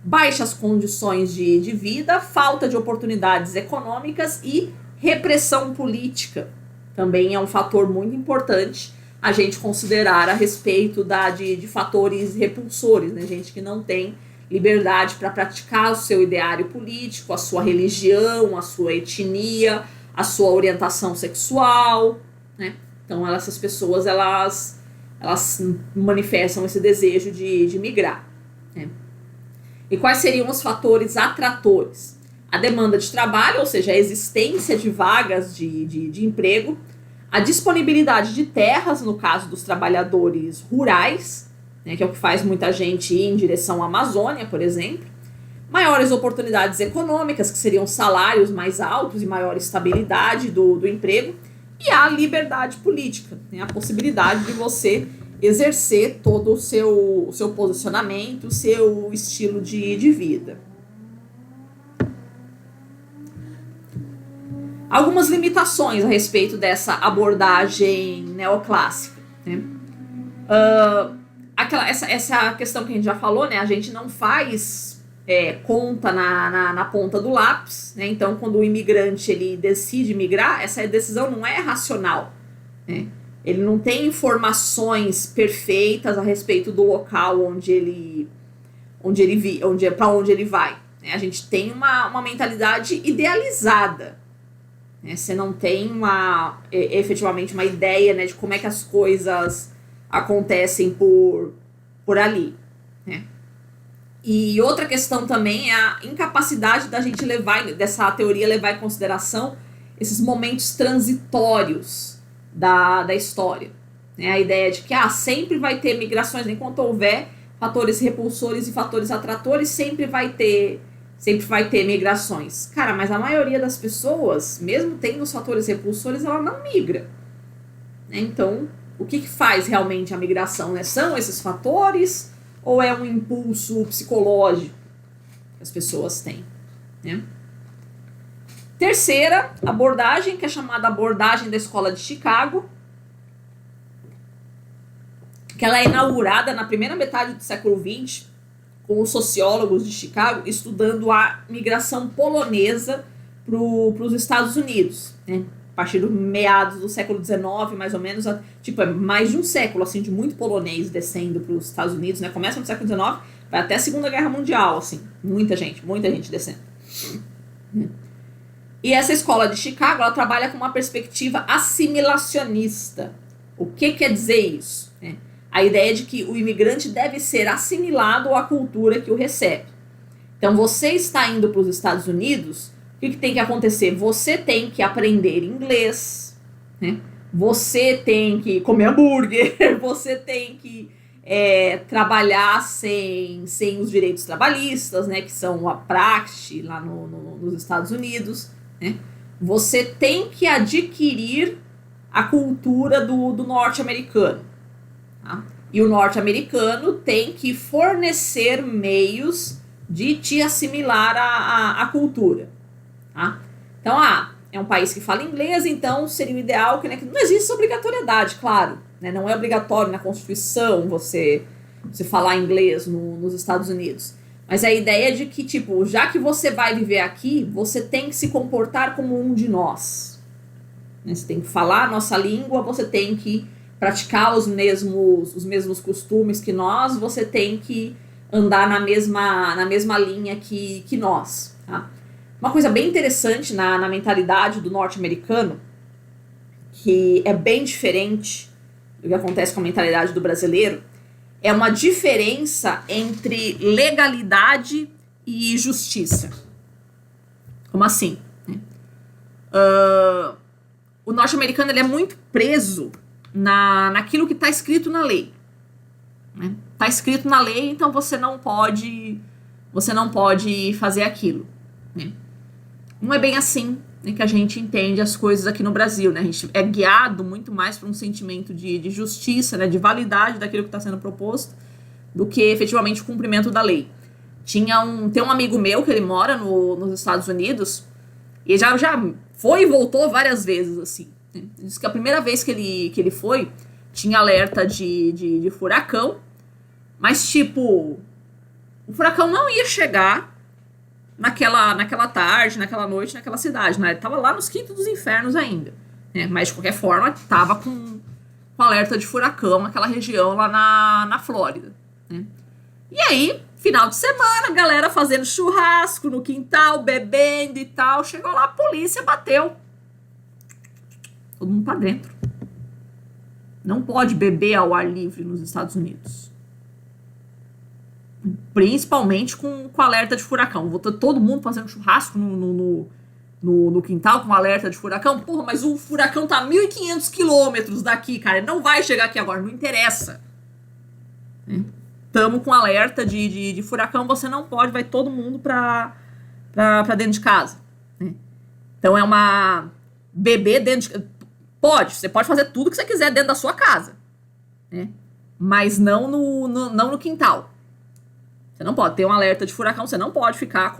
baixas condições de vida, falta de oportunidades econômicas e repressão política. Também é um fator muito importante a gente considerar a respeito de fatores repulsores, né? Gente que não tem liberdade para praticar o seu ideário político, a sua religião, a sua etnia, a sua orientação sexual, né? Então essas pessoas elas manifestam esse desejo de migrar. Né? E quais seriam os fatores atratores? A demanda de trabalho, ou seja, a existência de vagas de emprego, a disponibilidade de terras, no caso dos trabalhadores rurais, né, que é o que faz muita gente ir em direção à Amazônia, por exemplo, Maiores oportunidades econômicas, que seriam salários mais altos e maior estabilidade do emprego, e a liberdade política, né? A possibilidade de você exercer todo o seu posicionamento, o seu estilo de vida. Algumas limitações a respeito dessa abordagem neoclássica, né? Essa questão que a gente já falou, né? A gente não faz conta na ponta do lápis, né? Então, quando o imigrante ele decide migrar, essa decisão não é racional, né? Ele não tem informações perfeitas a respeito do local para onde ele vai, né? A gente tem uma mentalidade idealizada, né? Você não tem efetivamente uma ideia, né, de como é que as coisas acontecem por ali, né? E outra questão também é a incapacidade da gente dessa teoria levar em consideração esses momentos transitórios da história, né? A ideia de que sempre vai ter migrações, enquanto houver fatores repulsores e fatores atratores, sempre vai ter migrações. Cara, mas a maioria das pessoas, mesmo tendo os fatores repulsores, ela não migra, né? Então, o que faz realmente a migração, né? São esses fatores ou é um impulso psicológico que as pessoas têm, né? Terceira abordagem, que é chamada abordagem da Escola de Chicago, que ela é inaugurada na primeira metade do século XX, com os sociólogos de Chicago estudando a migração polonesa para os Estados Unidos, né? A partir dos meados do século XIX, mais ou menos, mais de um século, assim, de muito polonês descendo para os Estados Unidos, né? Começa no século XIX, vai até a Segunda Guerra Mundial, assim, muita gente descendo. E essa escola de Chicago, ela trabalha com uma perspectiva assimilacionista. O que quer dizer isso? A ideia de que o imigrante deve ser assimilado à cultura que o recebe. Então, você está indo para os Estados Unidos, o que tem que acontecer? Você tem que aprender inglês, né? Você tem que comer hambúrguer, você tem que trabalhar sem os direitos trabalhistas, né? Que são a praxe lá nos Estados Unidos, né? Você tem que adquirir a cultura do norte-americano, tá? E o norte-americano tem que fornecer meios de te assimilar à cultura. Tá? Então, é um país que fala inglês, então seria o ideal que, né, que não existe essa obrigatoriedade, claro, né? Não é obrigatório na Constituição você falar inglês nos Estados Unidos. Mas a ideia de que, tipo, já que você vai viver aqui, você tem que se comportar como um de nós, né? Você tem que falar a nossa língua, você tem que praticar os mesmos costumes que nós, você tem que andar na mesma linha que nós, tá? Uma coisa bem interessante na mentalidade do norte-americano, que é bem diferente do que acontece com a mentalidade do brasileiro, é uma diferença entre legalidade e justiça. Como assim? O norte-americano ele é muito preso naquilo que está escrito na lei. Está escrito na lei, então você não pode fazer aquilo, né? Não é bem assim, né, que a gente entende as coisas aqui no Brasil, né? A gente é guiado muito mais por um sentimento de justiça, né, de validade daquilo que está sendo proposto, do que efetivamente o cumprimento da lei. Tem um amigo meu que ele mora nos Estados Unidos e já foi e voltou várias vezes, assim, né? Ele disse que a primeira vez que ele foi, tinha alerta de furacão, mas tipo, o furacão não ia chegar naquela tarde, naquela noite, naquela cidade, né? Ele tava lá nos quintos dos infernos ainda, né? Mas de qualquer forma, tava com alerta de furacão naquela região lá na Flórida, né? E aí, final de semana, a galera fazendo churrasco no quintal, bebendo e tal. Chegou lá, a polícia bateu. Todo mundo pra dentro. Não pode beber ao ar livre nos Estados Unidos. Principalmente com alerta de furacão. Vou ter todo mundo fazendo churrasco no quintal com alerta de furacão. Porra, mas o furacão tá a 1.500 quilômetros daqui, cara. Ele não vai chegar aqui agora, não interessa. tamo com alerta de furacão, você não pode, vai todo mundo pra dentro de casa. Né? Então é uma... Beber dentro de... Você pode fazer tudo que você quiser dentro da sua casa. Né? Mas não no quintal. Você não pode ter um alerta de furacão, você não pode ficar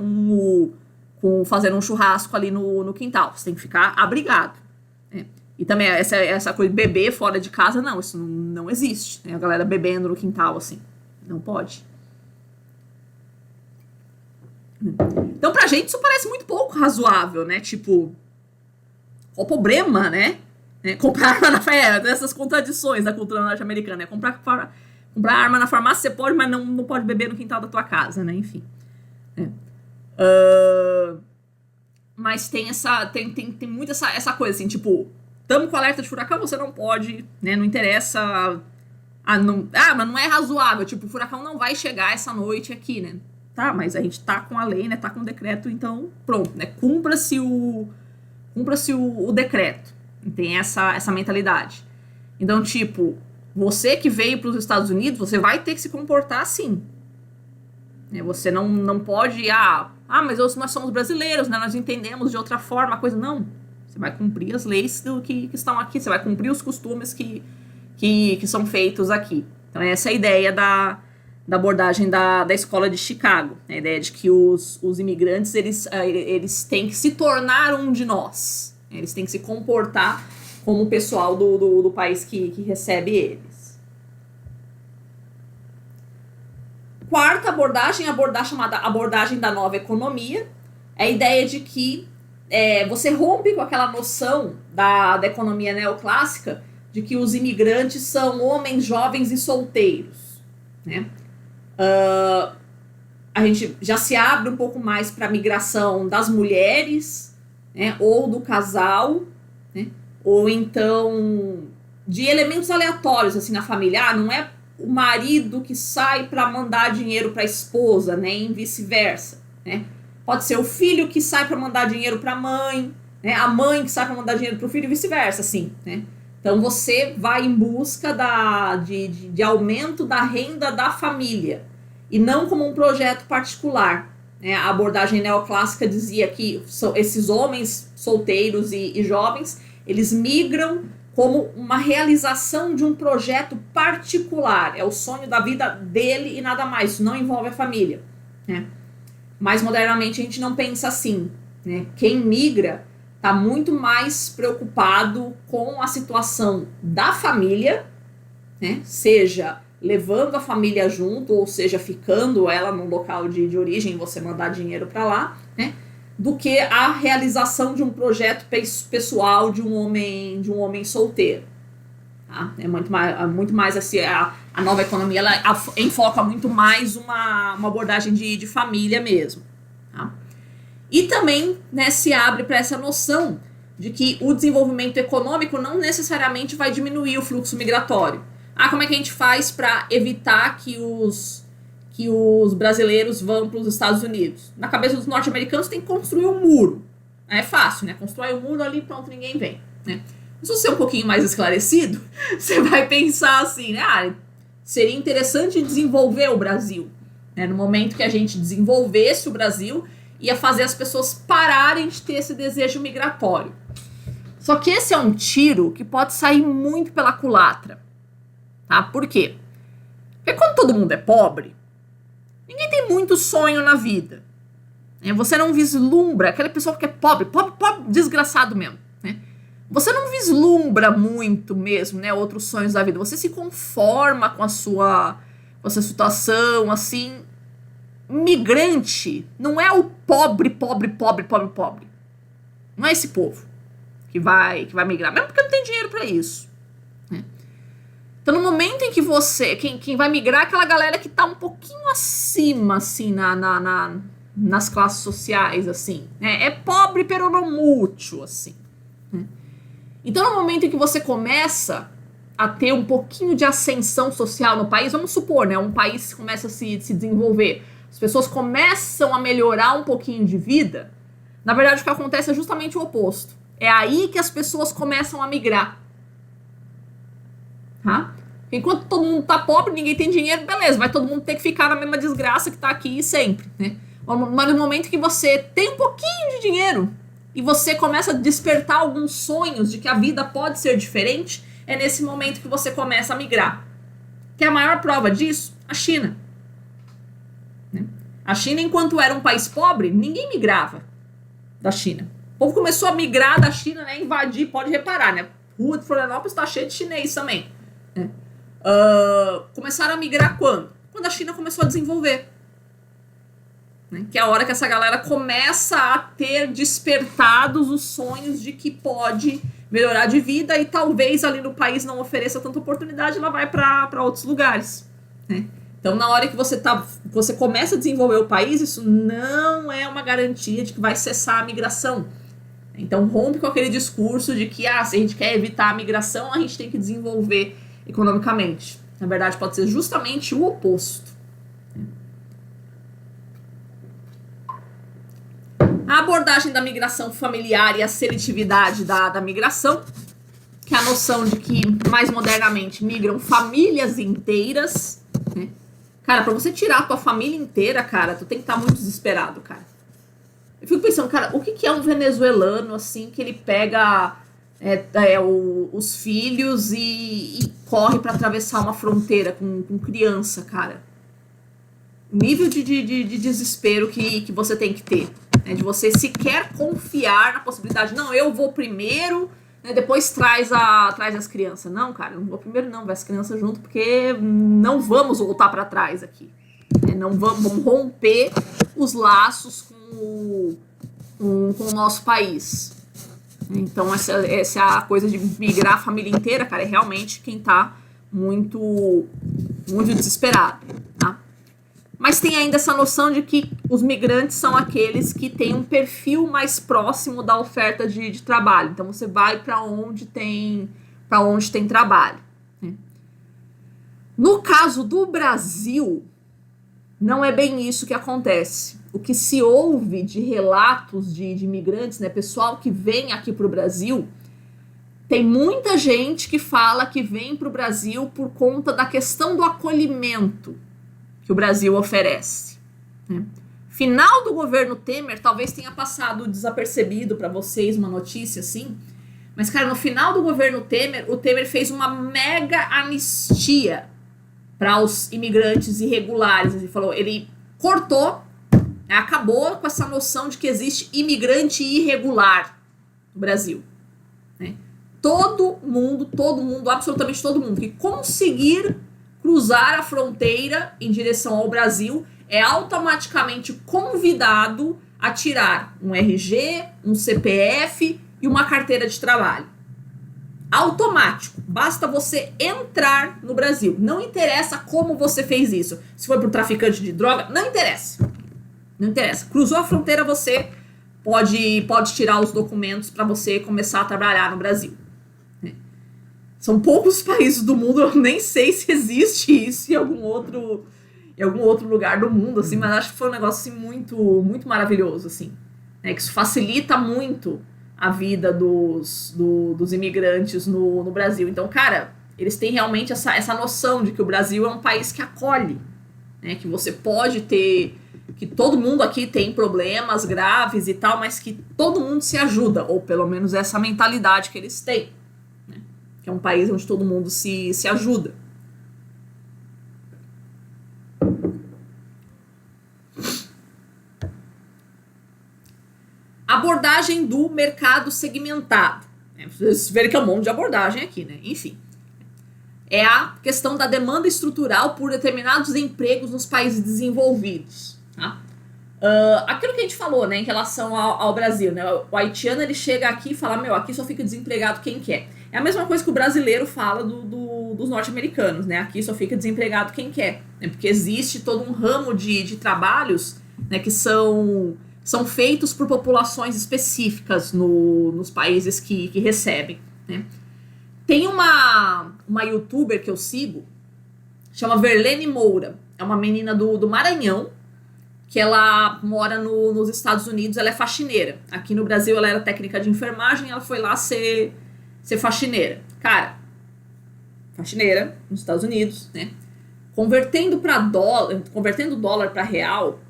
fazendo um churrasco ali no quintal. Você tem que ficar abrigado. Né? E também essa coisa de beber fora de casa, não, isso não existe. Né? A galera bebendo no quintal, assim. Não pode. Então, pra gente, isso parece muito pouco razoável, né? Tipo, qual o problema, né? Comprar arma na farmácia, essas contradições da cultura norte-americana, né? Comprar arma na farmácia você pode, mas não pode beber no quintal da tua casa, né? Enfim. Mas tem muito essa coisa, assim, tipo, tamo com alerta de furacão, você não pode, né? Não interessa. Mas não é razoável, tipo, o furacão não vai chegar essa noite aqui, né? Tá, mas a gente tá com a lei, né? Tá com o decreto, então pronto, né? Cumpra-se o decreto. Tem essa mentalidade. Então, tipo, você que veio para os Estados Unidos, você vai ter que se comportar assim. Você não pode... mas nós somos brasileiros, né? Nós entendemos de outra forma a coisa. Não. Você vai cumprir as leis que estão aqui. Você vai cumprir os costumes que são feitos aqui. Então, essa é a ideia da abordagem da escola de Chicago. A ideia de que os imigrantes, eles têm que se tornar um de nós. Eles têm que se comportar como o pessoal do país que recebe eles. Quarta abordagem, chamada abordagem da nova economia. É a ideia de que você rompe com aquela noção da economia neoclássica de que os imigrantes são homens jovens e solteiros. Né? A gente já se abre um pouco mais para a migração das mulheres, né, ou do casal, né, ou então de elementos aleatórios assim na família. Não é o marido que sai para mandar dinheiro para a esposa, nem vice-versa. Né? Pode ser o filho que sai para mandar dinheiro para a mãe, né, a mãe que sai para mandar dinheiro para o filho e vice-versa. Assim, né? Então você vai em busca de aumento da renda da família e não como um projeto particular. A abordagem neoclássica dizia que esses homens solteiros e jovens, eles migram como uma realização de um projeto particular. É o sonho da vida dele e nada mais. Isso não envolve a família. Né? Mas modernamente a gente não pensa assim. Né? Quem migra está muito mais preocupado com a situação da família, né? Seja levando a família junto, ou seja, ficando ela num local de origem, você mandar dinheiro para lá, né? Do que a realização de um projeto pessoal de um homem solteiro. Tá? É muito mais assim, a nova economia ela enfoca muito mais uma abordagem de família mesmo. Tá? E também, né, se abre para essa noção de que o desenvolvimento econômico não necessariamente vai diminuir o fluxo migratório. Como é que a gente faz para evitar que os brasileiros vão para os Estados Unidos? Na cabeça dos norte-americanos tem que construir um muro. É fácil, né? Constrói um muro ali, pronto, ninguém vem. Né? Se você é um pouquinho mais esclarecido, você vai pensar assim, né? Seria interessante desenvolver o Brasil. Né? No momento que a gente desenvolvesse o Brasil, ia fazer as pessoas pararem de ter esse desejo migratório. Só que esse é um tiro que pode sair muito pela culatra. Tá? Por quê? Porque quando todo mundo é pobre, ninguém tem muito sonho na vida. Né? Você não vislumbra, aquela pessoa que é pobre, desgraçado mesmo. Né? Você não vislumbra muito mesmo, né, outros sonhos da vida. Você se conforma com a sua situação, assim. Migrante não é o pobre. Não é esse povo que vai migrar, mesmo porque não tem dinheiro para isso. Né? Então, no momento em que quem vai migrar é aquela galera que tá um pouquinho acima, assim, nas classes sociais, assim. Né? É pobre, pero não muito, assim. Né? Então, no momento em que você começa a ter um pouquinho de ascensão social no país, vamos supor, né? Um país que começa a se desenvolver, as pessoas começam a melhorar um pouquinho de vida, na verdade o que acontece é justamente o oposto. É aí que as pessoas começam a migrar. Tá? Enquanto todo mundo tá pobre, ninguém tem dinheiro, beleza, vai todo mundo ter que ficar na mesma desgraça que tá aqui sempre, né? Mas no momento que você tem um pouquinho de dinheiro e você começa a despertar alguns sonhos de que a vida pode ser diferente, é nesse momento que você começa a migrar. Que é a maior prova disso? A China. A China, enquanto era um país pobre, ninguém migrava da China. O povo começou a migrar da China, né? Invadir, pode reparar, né? Rua de Florianópolis tá cheia de chinês também. Né? Começaram a migrar quando? Quando a China começou a desenvolver. Né? Que é a hora que essa galera começa a ter despertados os sonhos de que pode melhorar de vida e talvez ali no país não ofereça tanta oportunidade, ela vai para outros lugares. Né? Então, na hora que você começa a desenvolver o país, isso não é uma garantia de que vai cessar a migração. Então, rompe com aquele discurso de que, se a gente quer evitar a migração, a gente tem que desenvolver economicamente. Na verdade, pode ser justamente o oposto. A abordagem da migração familiar e a seletividade da migração, que é a noção de que, mais modernamente, migram famílias inteiras, né? Cara, pra você tirar a tua família inteira, cara, tu tem que estar muito desesperado, cara. Eu fico pensando, cara, o que é um venezuelano, assim, que ele pega os filhos e corre pra atravessar uma fronteira com criança, cara? O nível de desespero que você tem que ter, né? De você sequer confiar na possibilidade, não, eu vou primeiro, né, depois traz as crianças. Não, cara, não vou primeiro não, vai as crianças junto, porque não vamos voltar pra trás aqui. Né? Não vamos romper os laços com o nosso país. Então, essa é a coisa de migrar a família inteira, cara, é realmente quem tá muito, muito desesperado, tá? Mas tem ainda essa noção de que os migrantes são aqueles que têm um perfil mais próximo da oferta de trabalho. Então, você vai para onde tem trabalho. Né? No caso do Brasil, não é bem isso que acontece. O que se ouve de relatos de imigrantes, né, pessoal que vem aqui para o Brasil, tem muita gente que fala que vem para o Brasil por conta da questão do acolhimento que o Brasil oferece. Né? Final do governo Temer, talvez tenha passado desapercebido para vocês uma notícia assim, mas, cara, no final do governo Temer, o Temer fez uma mega anistia para os imigrantes irregulares. Ele cortou, né, acabou com essa noção de que existe imigrante irregular no Brasil. Né? Todo mundo, absolutamente todo mundo que conseguir cruzar a fronteira em direção ao Brasil é automaticamente convidado a tirar um RG, um CPF e uma carteira de trabalho. Automático. Basta você entrar no Brasil. Não interessa como você fez isso. Se foi por traficante de droga, não interessa. Não interessa. Cruzou a fronteira, você pode tirar os documentos para você começar a trabalhar no Brasil. São poucos países do mundo, eu nem sei se existe isso em algum outro lugar do mundo, assim, mas acho que foi um negócio assim, muito, muito maravilhoso, assim, né? Que isso facilita muito a vida dos imigrantes no Brasil. Então, cara, eles têm realmente essa noção de que o Brasil é um país que acolhe, né? Que você pode ter, que todo mundo aqui tem problemas graves e tal, mas que todo mundo se ajuda, ou pelo menos essa mentalidade que eles têm. Que é um país onde todo mundo se ajuda. Abordagem do mercado segmentado. Vocês verem que é um monte de abordagem aqui, né? Enfim. É a questão da demanda estrutural por determinados empregos nos países desenvolvidos. Tá? Aquilo que a gente falou, né, em relação ao Brasil, né? O haitiano, ele chega aqui e fala, aqui só fica desempregado quem quer. É a mesma coisa que o brasileiro fala dos norte-americanos, né? Aqui só fica desempregado quem quer, né? Porque existe todo um ramo de trabalhos, né, que são feitos por populações específicas nos países que recebem, né? Tem uma youtuber que eu sigo, chama Verlene Moura. É uma menina do Maranhão, que ela mora nos Estados Unidos, ela é faxineira. Aqui no Brasil ela era técnica de enfermagem, ela foi lá ser faxineira. Cara, faxineira nos Estados Unidos, né? Convertendo o dólar para real,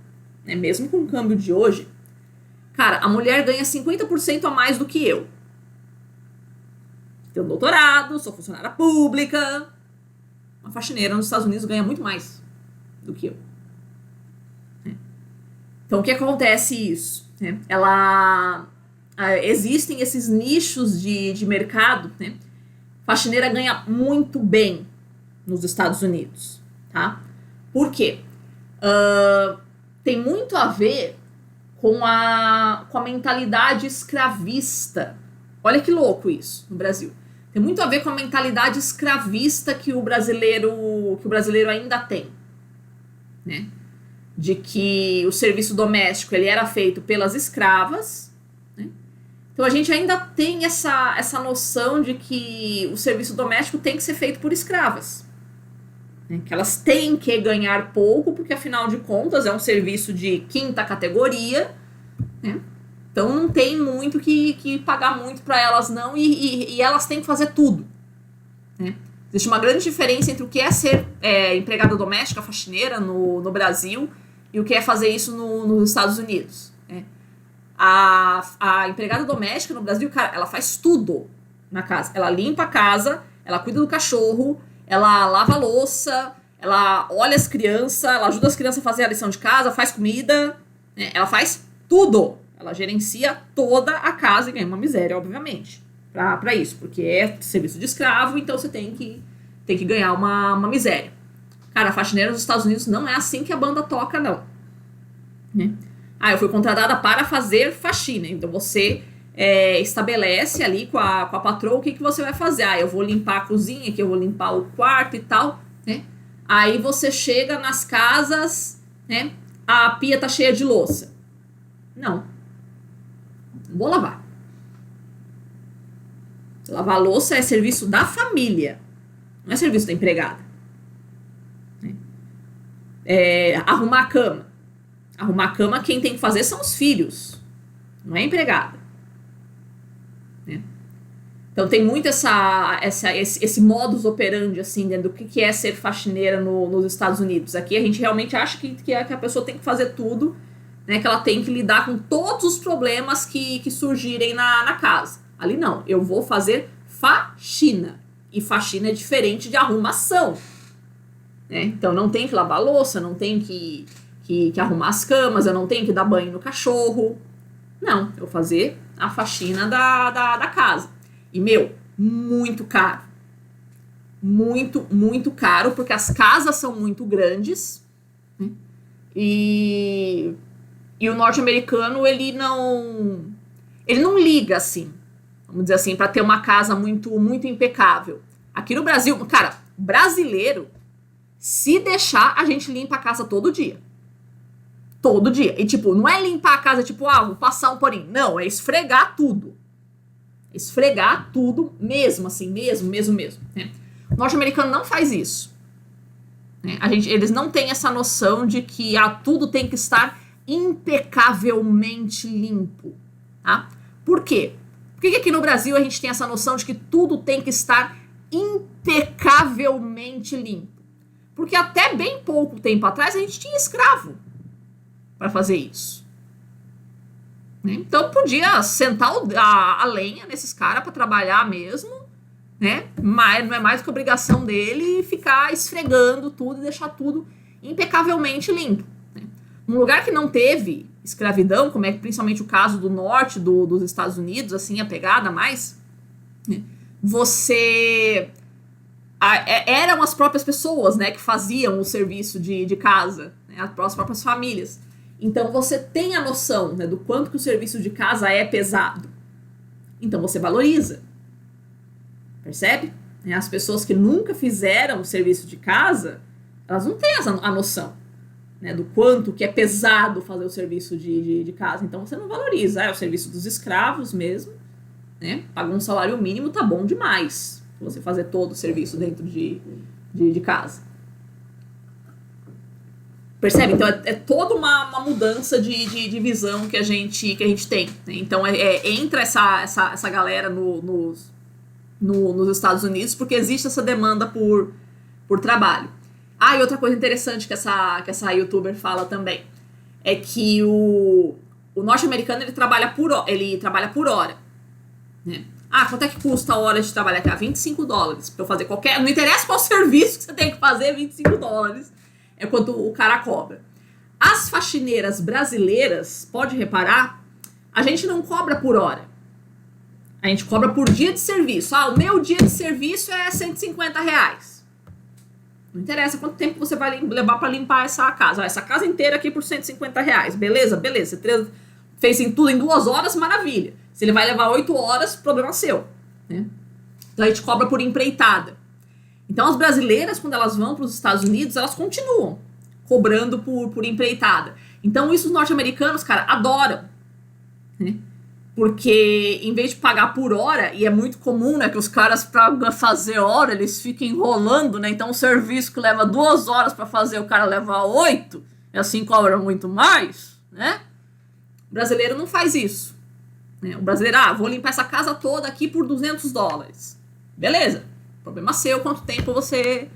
né, mesmo com o câmbio de hoje, cara, a mulher ganha 50% a mais do que eu. Tenho doutorado, sou funcionária pública. Uma faxineira nos Estados Unidos ganha muito mais do que eu. Então, o que acontece isso? Existem esses nichos de mercado, né? Faxineira ganha muito bem nos Estados Unidos, tá? Por quê? Tem muito a ver com a mentalidade escravista. Olha que louco isso no Brasil. Tem muito a ver com a mentalidade escravista que o brasileiro ainda tem, né? De que o serviço doméstico ele era feito pelas escravas, né? Então a gente ainda tem essa noção de que o serviço doméstico tem que ser feito por escravas, né? Que elas têm que ganhar pouco, porque afinal de contas é um serviço de quinta categoria, né? Então não tem muito que pagar muito para elas não, e elas têm que fazer tudo, né? Existe uma grande diferença entre o que é ser empregada doméstica, faxineira no Brasil, e o que é fazer isso nos Estados Unidos, né? A empregada doméstica no Brasil, cara, ela faz tudo na casa. Ela limpa a casa, ela cuida do cachorro, ela lava a louça, ela olha as crianças, ela ajuda as crianças a fazer a lição de casa, faz comida, né? Ela faz tudo. Ela gerencia toda a casa e ganha uma miséria, obviamente, pra isso, porque é serviço de escravo, então você tem que ganhar uma miséria. Cara, a faxineira nos Estados Unidos não é assim que a banda toca, não, né? Eu fui contratada para fazer faxina, então você estabelece ali com a patroa o que você vai fazer. Eu vou limpar a cozinha, que eu vou limpar o quarto e tal, né? Aí você chega nas casas, né? A pia tá cheia de louça. Não vou lavar. Lavar a louça é serviço da família, não é serviço da empregada. Arrumar a cama. Arrumar a cama, quem tem que fazer são os filhos, não é a empregada, né? Então tem muito esse modus operandi, assim, né, do que é ser faxineira nos Estados Unidos. Aqui a gente realmente acha que a pessoa tem que fazer tudo, né, que ela tem que lidar com todos os problemas que surgirem na casa. Ali não, eu vou fazer faxina. E faxina é diferente de arrumação, né? Então não tem que lavar a louça, não tem que arrumar as camas, eu não tenho que dar banho no cachorro. Não, eu vou fazer a faxina da casa. E, muito caro. Muito, muito caro, porque as casas são muito grandes, né? E o norte-americano, ele não liga, assim, vamos dizer assim, para ter uma casa muito, muito impecável. Aqui no Brasil, cara, brasileiro, se deixar, a gente limpa a casa todo dia. Todo dia. E, tipo, não é limpar a casa, tipo, vou passar um porinho. Não, é esfregar tudo. Esfregar tudo mesmo, assim, mesmo, né? O norte-americano não faz isso, né? Eles não têm essa noção de que tudo tem que estar impecavelmente limpo, tá? Por quê? Por que aqui no Brasil a gente tem essa noção de que tudo tem que estar impecavelmente limpo? Porque até bem pouco tempo atrás a gente tinha escravo para fazer isso. Então podia sentar a lenha nesses caras para trabalhar mesmo, né? Mas não é mais do que obrigação dele ficar esfregando tudo e deixar tudo impecavelmente limpo, né? Num lugar que não teve escravidão, como é principalmente o caso do norte dos Estados Unidos, assim, a pegada mais, né? Eram as próprias pessoas, né, que faziam o serviço de casa, né, as próprias famílias. Então você tem a noção, né, do quanto que o serviço de casa é pesado. Então você valoriza. Percebe? As pessoas que nunca fizeram o serviço de casa, elas não têm a noção, né, do quanto que é pesado fazer o serviço de casa. Então você não valoriza. É o serviço dos escravos mesmo, né? Pagar um salário mínimo tá bom demais. Você fazer todo o serviço dentro de casa. Percebe? Então é toda uma mudança de visão que a gente tem, né? Então entra essa galera nos Estados Unidos, porque existe essa demanda por trabalho. Ah, e outra coisa interessante que essa youtuber fala também é que o norte-americano ele trabalha por hora. Né? Ah, quanto é que custa a hora de trabalhar aqui? $25 para eu fazer qualquer... Não interessa qual serviço que você tem que fazer, $25 é quanto o cara cobra. As faxineiras brasileiras, pode reparar, a gente não cobra por hora. A gente cobra por dia de serviço. Ah, o meu dia de serviço é R$150. Não interessa quanto tempo você vai levar para limpar essa casa. Essa casa inteira aqui por R$150. Beleza? Beleza. Você fez tudo em 2 horas, maravilha. Se ele vai levar 8 horas, problema seu. Né? Então a gente cobra por empreitada. Então as brasileiras, quando elas vão para os Estados Unidos, elas continuam cobrando por empreitada. Então isso os norte-americanos, cara, adoram. Né? Porque em vez de pagar por hora, e é muito comum, né, que os caras para fazer hora, eles ficam enrolando, né? Então o serviço que leva 2 horas para fazer, o cara leva 8, e assim cobra muito mais, né? O brasileiro não faz isso. Né? O brasileiro, vou limpar essa casa toda aqui por $200. Beleza, problema seu, quanto tempo você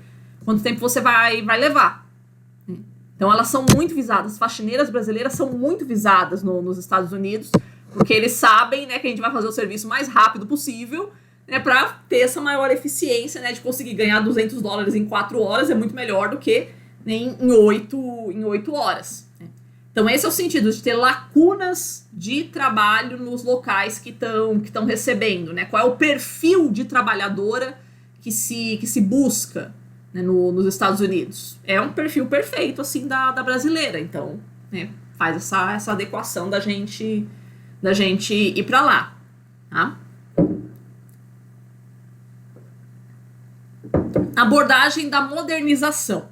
vai levar. Então elas são muito visadas, as faxineiras brasileiras são muito visadas nos Estados Unidos, porque eles sabem, né, que a gente vai fazer o serviço mais rápido possível, né, para ter essa maior eficiência, né, de conseguir ganhar $200 em 4 horas, é muito melhor do que, né, em 8 horas. Né? Então esse é o sentido de ter lacunas de trabalho nos locais que estão recebendo, né? Qual é o perfil de trabalhadora que se busca, né, nos Estados Unidos? É um perfil perfeito, assim, da brasileira. Então, né, faz essa adequação da gente ir para lá, tá? Abordagem da modernização.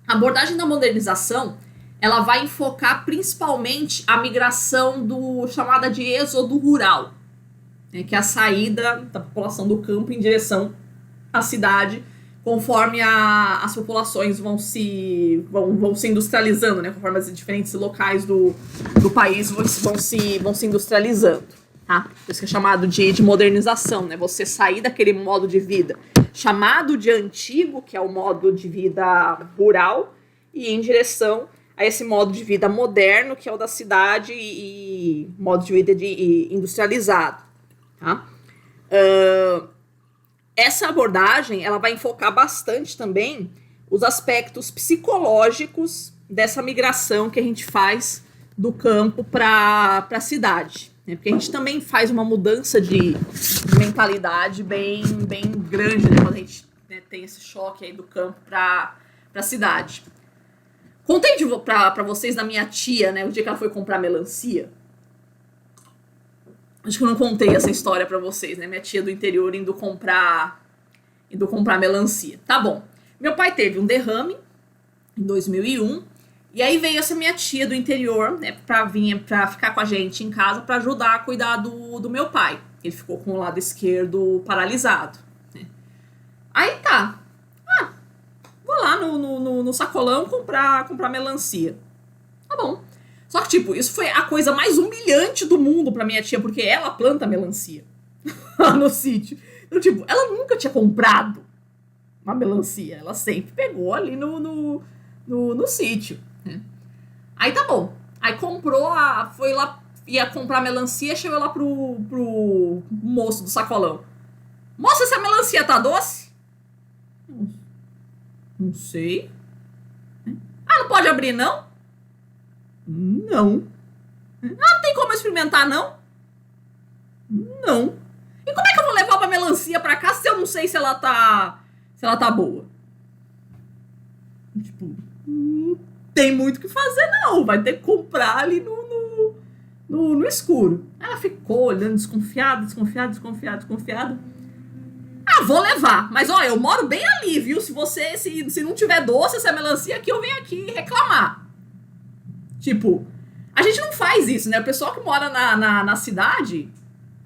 A abordagem da modernização, ela vai enfocar principalmente a migração chamada de êxodo rural, né, que é a saída da população do campo em direção à cidade, conforme as populações vão se industrializando, né? Conforme os diferentes locais do país vão se industrializando, tá? Isso que é chamado de modernização, né? Você sair daquele modo de vida chamado de antigo, que é o modo de vida rural, e ir em direção a esse modo de vida moderno, que é o da cidade e modo de vida industrializado, tá? Essa abordagem, ela vai enfocar bastante também os aspectos psicológicos dessa migração que a gente faz do campo para a cidade. Né? Porque a gente também faz uma mudança de mentalidade bem grande, né? Quando a gente, né, tem esse choque aí do campo para a cidade. Contei para vocês da minha tia, né, o dia que ela foi comprar melancia. Acho que eu não contei essa história pra vocês, né? Minha tia do interior indo comprar melancia. Tá bom. Meu pai teve um derrame em 2001. E aí veio essa minha tia do interior, né? Pra ficar com a gente em casa pra ajudar a cuidar do meu pai. Ele ficou com o lado esquerdo paralisado. Né? Aí tá. Vou lá no sacolão comprar melancia. Tá bom. Só que, tipo, isso foi a coisa mais humilhante do mundo pra minha tia, porque ela planta melancia lá no sítio. Então, tipo, ela nunca tinha comprado uma melancia. Ela sempre pegou ali no sítio. Né? Aí tá bom. Aí comprou, foi lá, ia comprar melancia, chegou lá pro moço do sacolão. Moça, essa melancia tá doce? Não sei. Não pode abrir, não? Não. Não tem como experimentar, não? Não. E como é que eu vou levar uma melancia pra cá se eu não sei se ela tá boa? Tipo, não tem muito o que fazer, não. Vai ter que comprar ali no escuro. Ela ficou olhando desconfiada. Vou levar. Mas, ó, eu moro bem ali, viu? Se não tiver doce essa melancia aqui, eu venho aqui reclamar. Tipo, a gente não faz isso, né? O pessoal que mora na cidade,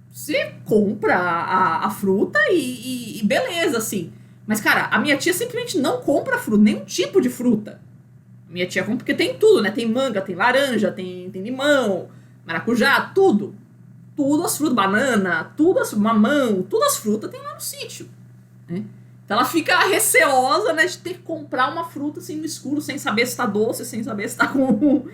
você compra a fruta e beleza, assim. Mas, cara, a minha tia simplesmente não compra fruta, nenhum tipo de fruta. Minha tia compra porque tem tudo, né? Tem manga, tem laranja, tem limão, maracujá, tudo. tudo as frutas, banana, mamão, tudo as frutas tem lá no sítio, né? Então ela fica receosa, né, de ter que comprar uma fruta assim no escuro, sem saber se está doce, sem saber se está com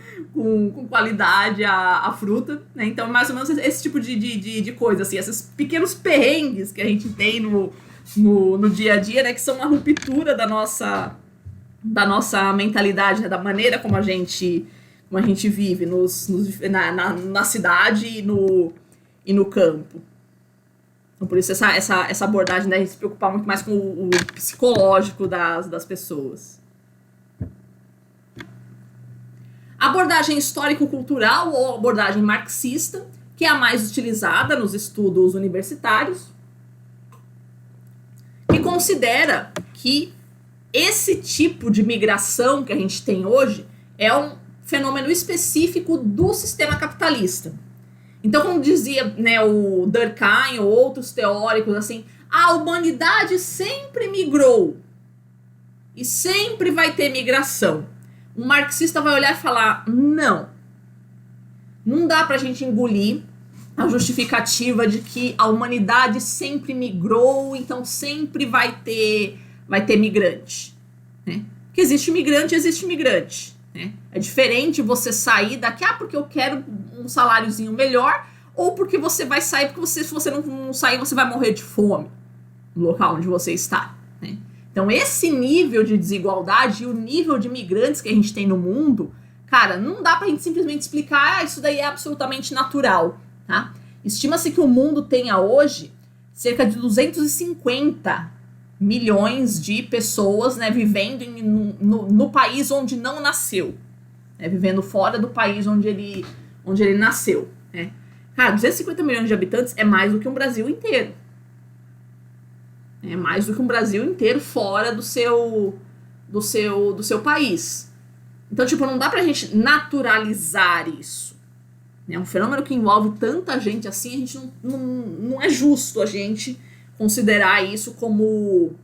qualidade a fruta, né? Então mais ou menos esse tipo de coisa, assim, esses pequenos perrengues que a gente tem no dia a dia, né, que são uma ruptura da nossa mentalidade, né, da maneira como a gente vive na cidade e no campo. Então, por isso essa abordagem, né, se preocupar muito mais com o psicológico das pessoas. Abordagem histórico-cultural ou abordagem marxista, que é a mais utilizada nos estudos universitários, que considera que esse tipo de migração que a gente tem hoje é um fenômeno específico do sistema capitalista. Então, como dizia, né, o Durkheim ou outros teóricos, assim, a humanidade sempre migrou e sempre vai ter migração. Um marxista vai olhar e falar, não dá pra gente engolir a justificativa de que a humanidade sempre migrou, então sempre vai ter migrante, né? Porque existe migrante. Né? É diferente você sair daqui, porque eu quero um saláriozinho melhor, ou porque você vai sair, porque se você não sair, você vai morrer de fome no local onde você está, né? Então esse nível de desigualdade e o nível de imigrantes que a gente tem no mundo, cara, não dá pra gente simplesmente explicar, isso daí é absolutamente natural, tá? Estima-se que o mundo tenha hoje cerca de 250 milhões de pessoas, né, vivendo no país onde não nasceu, né, vivendo fora do país onde ele nasceu, né. Cara, 250 milhões de habitantes é mais do que um Brasil inteiro. É mais do que um Brasil inteiro fora do seu país. Então, tipo, não dá pra gente naturalizar isso. É um fenômeno que envolve tanta gente assim, a gente não é justo a gente considerar isso como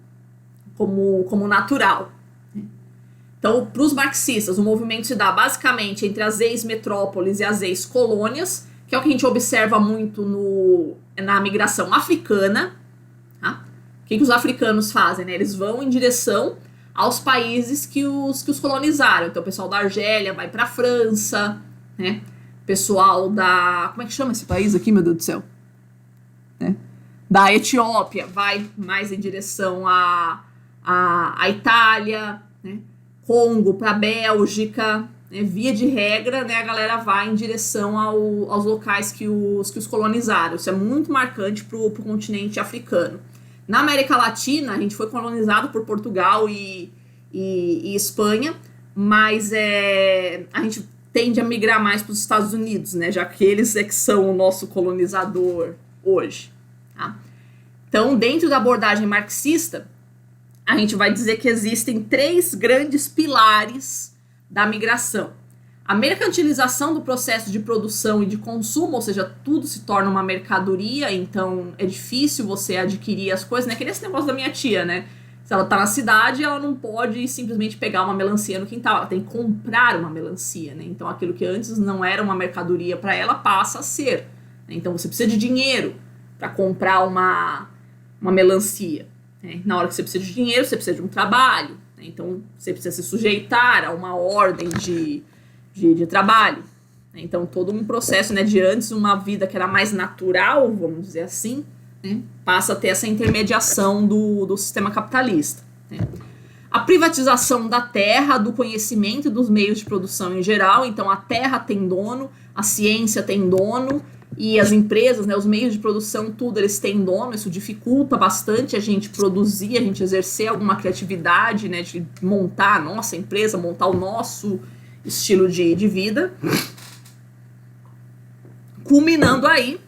natural. Então, para os marxistas, o movimento se dá basicamente entre as ex-metrópoles e as ex-colônias, que é o que a gente observa muito na migração africana. Tá? O que os africanos fazem? Né? Eles vão em direção aos países que os colonizaram. Então, o pessoal da Argélia vai para a França, né? O pessoal da... Como é que chama esse país aqui, meu Deus do céu? Da Etiópia vai mais em direção à Itália, né? Congo para a Bélgica, né? Via de regra, né, a galera vai em direção aos locais que os colonizaram. Isso é muito marcante para o continente africano. Na América Latina, a gente foi colonizado por Portugal e Espanha, mas a gente tende a migrar mais para os Estados Unidos, né, já que eles é que são o nosso colonizador hoje. Tá? Então, dentro da abordagem marxista, a gente vai dizer que existem 3 grandes pilares da migração. A mercantilização do processo de produção e de consumo, ou seja, tudo se torna uma mercadoria, então é difícil você adquirir as coisas, né? Que nem esse negócio da minha tia, né? Se ela tá na cidade, ela não pode simplesmente pegar uma melancia no quintal, ela tem que comprar uma melancia, né? Então aquilo que antes não era uma mercadoria para ela passa a ser, né? Então você precisa de dinheiro para comprar uma melancia, né? Na hora que você precisa de dinheiro, você precisa de um trabalho, né? Então você precisa se sujeitar a uma ordem de trabalho, né? Então todo um processo, né, de antes uma vida que era mais natural, vamos dizer assim, né, passa a ter essa intermediação do sistema capitalista, né? A privatização da terra, do conhecimento e dos meios de produção em geral. Então a terra tem dono, a ciência tem dono e as empresas, né, os meios de produção, tudo eles têm dono. Isso dificulta bastante a gente produzir, a gente exercer alguma criatividade, né, de montar a nossa empresa, montar o nosso estilo de vida, culminando aí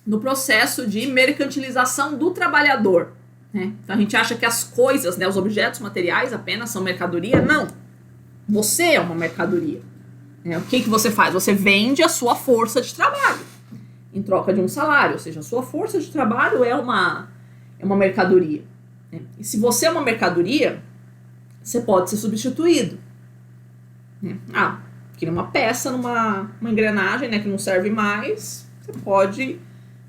no processo de mercantilização do trabalhador, né? Então a gente acha que as coisas, né, os objetos materiais apenas são mercadoria. Não, você é uma mercadoria, né? O que você faz? Você vende a sua força de trabalho em troca de um salário, ou seja, a sua força de trabalho é uma mercadoria, né? E se você é uma mercadoria, você pode ser substituído. Queria uma peça numa engrenagem, né, que não serve mais, você pode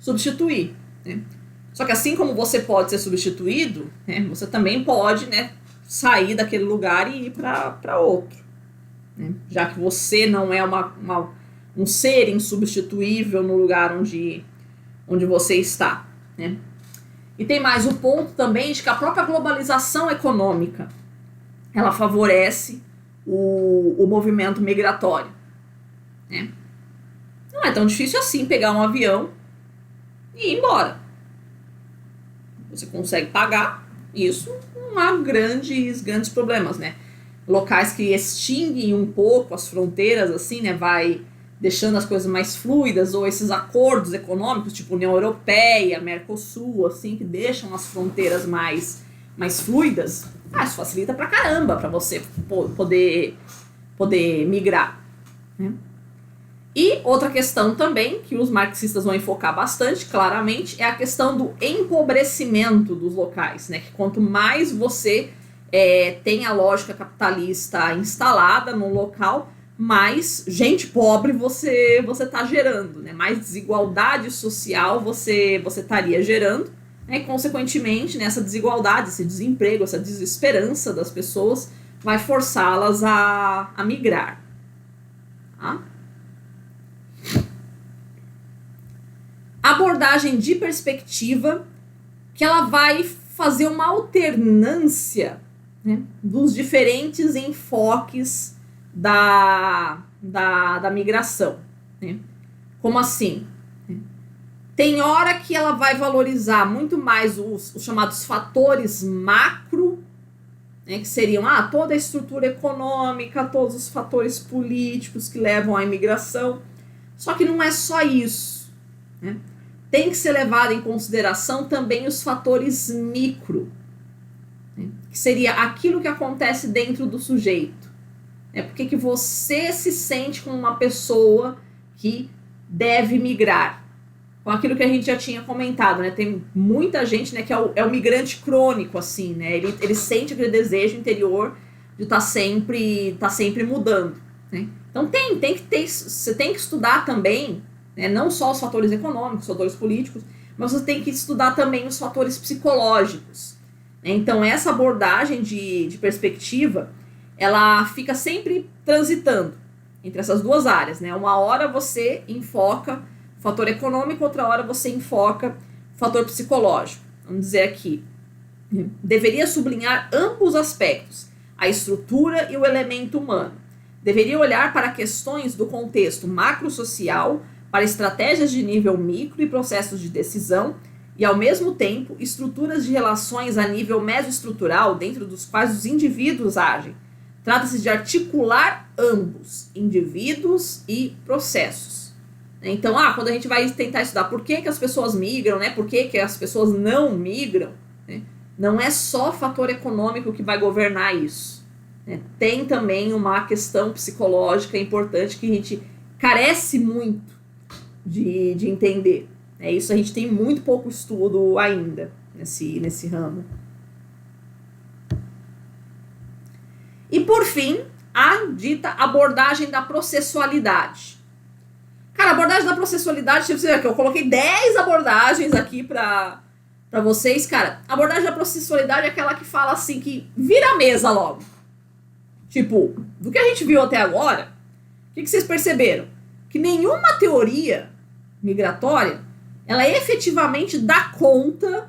substituir, né? Só que assim como você pode ser substituído, né, você também pode, né, sair daquele lugar e ir para outro, né? Já que você não é um ser insubstituível no lugar onde você está, né? E tem mais o ponto também de que a própria globalização econômica, ela favorece o movimento migratório, né? Não é tão difícil assim pegar um avião e ir embora. Você consegue pagar, isso não há grandes problemas, né? Locais que extinguem um pouco as fronteiras, assim, né? Vai deixando as coisas mais fluidas, ou esses acordos econômicos, tipo União Europeia, Mercosul, assim, que deixam as fronteiras mais fluidas. Isso facilita pra caramba pra você poder migrar, né? E outra questão também, que os marxistas vão enfocar bastante, claramente, é a questão do empobrecimento dos locais, né? Que quanto mais você tem a lógica capitalista instalada no local, mais gente pobre você tá gerando, né? Mais desigualdade social você estaria gerando, né? E, consequentemente, né, essa desigualdade, esse desemprego, essa desesperança das pessoas vai forçá-las a migrar, tá? Abordagem de perspectiva, que ela vai fazer uma alternância, né, dos diferentes enfoques da migração, né? Como assim? Tem hora que ela vai valorizar muito mais os chamados fatores macro, né, que seriam toda a estrutura econômica, todos os fatores políticos que levam à imigração. Só que não é só isso, né? Tem que ser levado em consideração também os fatores micro, né, que seria aquilo que acontece dentro do sujeito. Por que você se sente como uma pessoa que deve migrar? Com aquilo que a gente já tinha comentado, né? Tem muita gente, né, que é o migrante crônico, assim, né? Ele sente aquele desejo interior de estar sempre mudando, né? Então você tem que estudar também, né, não só os fatores econômicos, os fatores políticos, mas você tem que estudar também os fatores psicológicos, né? Então essa abordagem de perspectiva, ela fica sempre transitando entre essas duas áreas, né? Uma hora você enfoca o fator econômico, outra hora você enfoca o fator psicológico. Vamos dizer aqui, deveria sublinhar ambos aspectos, a estrutura e o elemento humano. Deveria olhar para questões do contexto macrosocial, para estratégias de nível micro e processos de decisão, e, ao mesmo tempo, estruturas de relações a nível mesoestrutural, dentro dos quais os indivíduos agem. Trata-se de articular ambos, indivíduos e processos. Então, quando a gente vai tentar estudar por que as pessoas migram, né, por que as pessoas não migram, né, não é só fator econômico que vai governar isso, né? Tem também uma questão psicológica importante que a gente carece muito de entender. Isso a gente tem muito pouco estudo ainda nesse ramo. E por fim, a dita abordagem da processualidade. Cara, a abordagem da processualidade, deixa eu dizer que eu coloquei 10 abordagens aqui pra vocês. Cara, a abordagem da processualidade é aquela que fala assim, que vira a mesa logo. Tipo, do que a gente viu até agora, o que vocês perceberam? Que nenhuma teoria migratória, ela efetivamente dá conta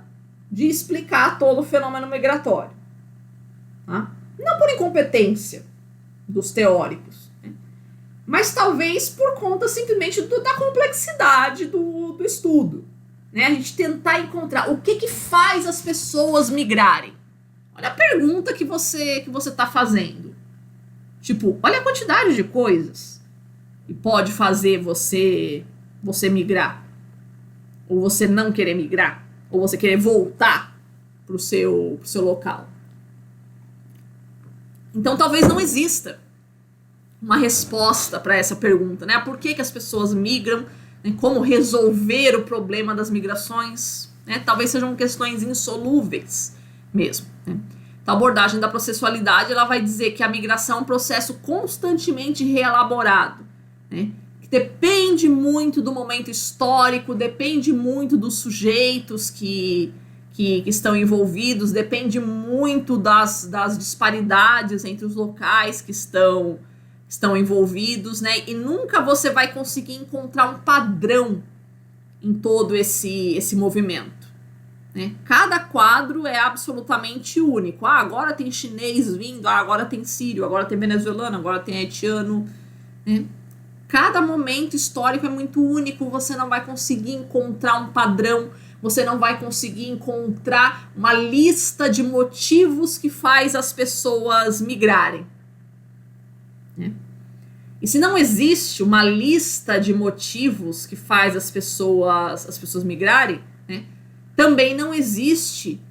de explicar todo o fenômeno migratório, tá? Não por incompetência dos teóricos, né? Mas talvez por conta simplesmente da complexidade do estudo, né? A gente tentar encontrar o que faz as pessoas migrarem. Olha a pergunta que você está fazendo. Tipo, olha a quantidade de coisas que pode fazer você migrar. Ou você não querer migrar. Ou você querer voltar pro seu local. Então talvez não exista uma resposta para essa pergunta, né? Por que as pessoas migram, né? Como resolver o problema das migrações, né? Talvez sejam questões insolúveis mesmo, né? Então, a abordagem da processualidade, ela vai dizer que a migração é um processo constantemente reelaborado, né? Que depende muito do momento histórico, depende muito dos sujeitos que estão envolvidos, depende muito das disparidades entre os locais que estão envolvidos, né? E nunca você vai conseguir encontrar um padrão em todo esse movimento, né? Cada quadro é absolutamente único. Agora tem chinês vindo, agora tem sírio, agora tem venezuelano, agora tem haitiano, né? Cada momento histórico é muito único, você não vai conseguir encontrar um padrão, você não vai conseguir encontrar uma lista de motivos que faz as pessoas migrarem, né? E se não existe uma lista de motivos que faz as pessoas migrarem, né, também não existe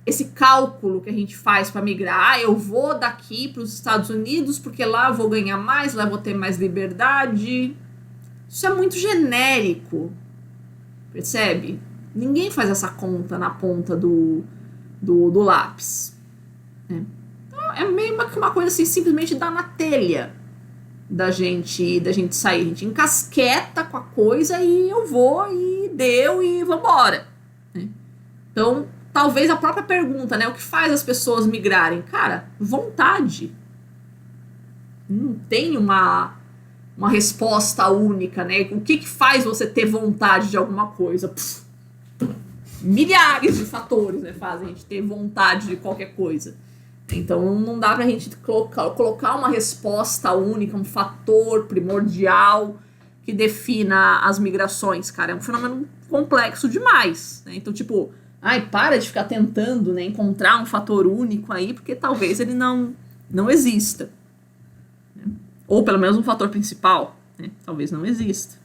esse cálculo que a gente faz para migrar. Eu vou daqui para os Estados Unidos porque lá eu vou ganhar mais, lá eu vou ter mais liberdade. Isso é muito genérico, percebe? Ninguém faz essa conta na ponta do lápis, né? Então é meio que uma coisa assim, simplesmente dá na telha da gente sair. A gente encasqueta com a coisa e eu vou e deu e vambora, né? Então, talvez a própria pergunta, né? O que faz as pessoas migrarem? Cara, vontade. Não tem uma resposta única, né? O que faz você ter vontade de alguma coisa? Milhares de fatores, né, fazem a gente ter vontade de qualquer coisa. Então não dá pra gente colocar uma resposta única, um fator primordial que defina as migrações, cara. É um fenômeno complexo demais, né? Então, tipo, para de ficar tentando, né, encontrar um fator único aí, porque talvez ele não exista, né? Ou pelo menos um fator principal, né? Talvez não exista.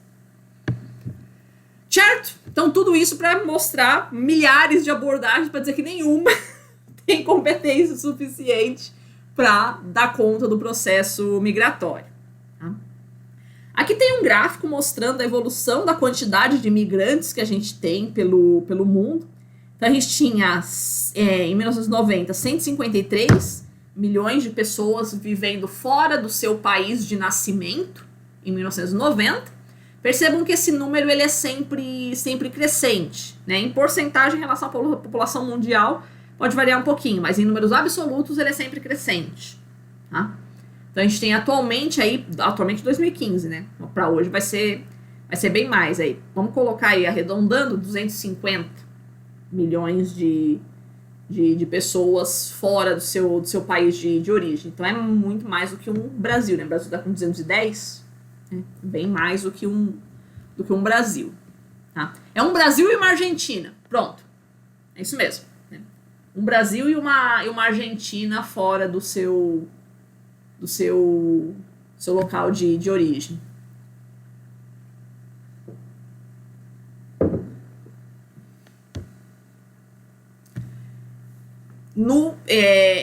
Certo? Então tudo isso para mostrar milhares de abordagens para dizer que nenhuma tem competência suficiente para dar conta do processo migratório, tá? Aqui tem um gráfico mostrando a evolução da quantidade de imigrantes que a gente tem pelo mundo. Então a gente tinha, em 1990, 153 milhões de pessoas vivendo fora do seu país de nascimento, em 1990. Percebam que esse número ele é sempre crescente, né? Em porcentagem em relação à população mundial, pode variar um pouquinho, mas em números absolutos ele é sempre crescente, tá? Então a gente tem atualmente 2015, né? Para hoje vai ser bem mais aí. Vamos colocar aí, arredondando, 250 milhões de pessoas fora do seu país de origem. Então é muito mais do que um Brasil, né? O Brasil está com 210, né? Bem mais do que um Brasil, tá? É um Brasil e uma Argentina, pronto, é isso mesmo, né? Um Brasil e uma Argentina fora do seu local de origem.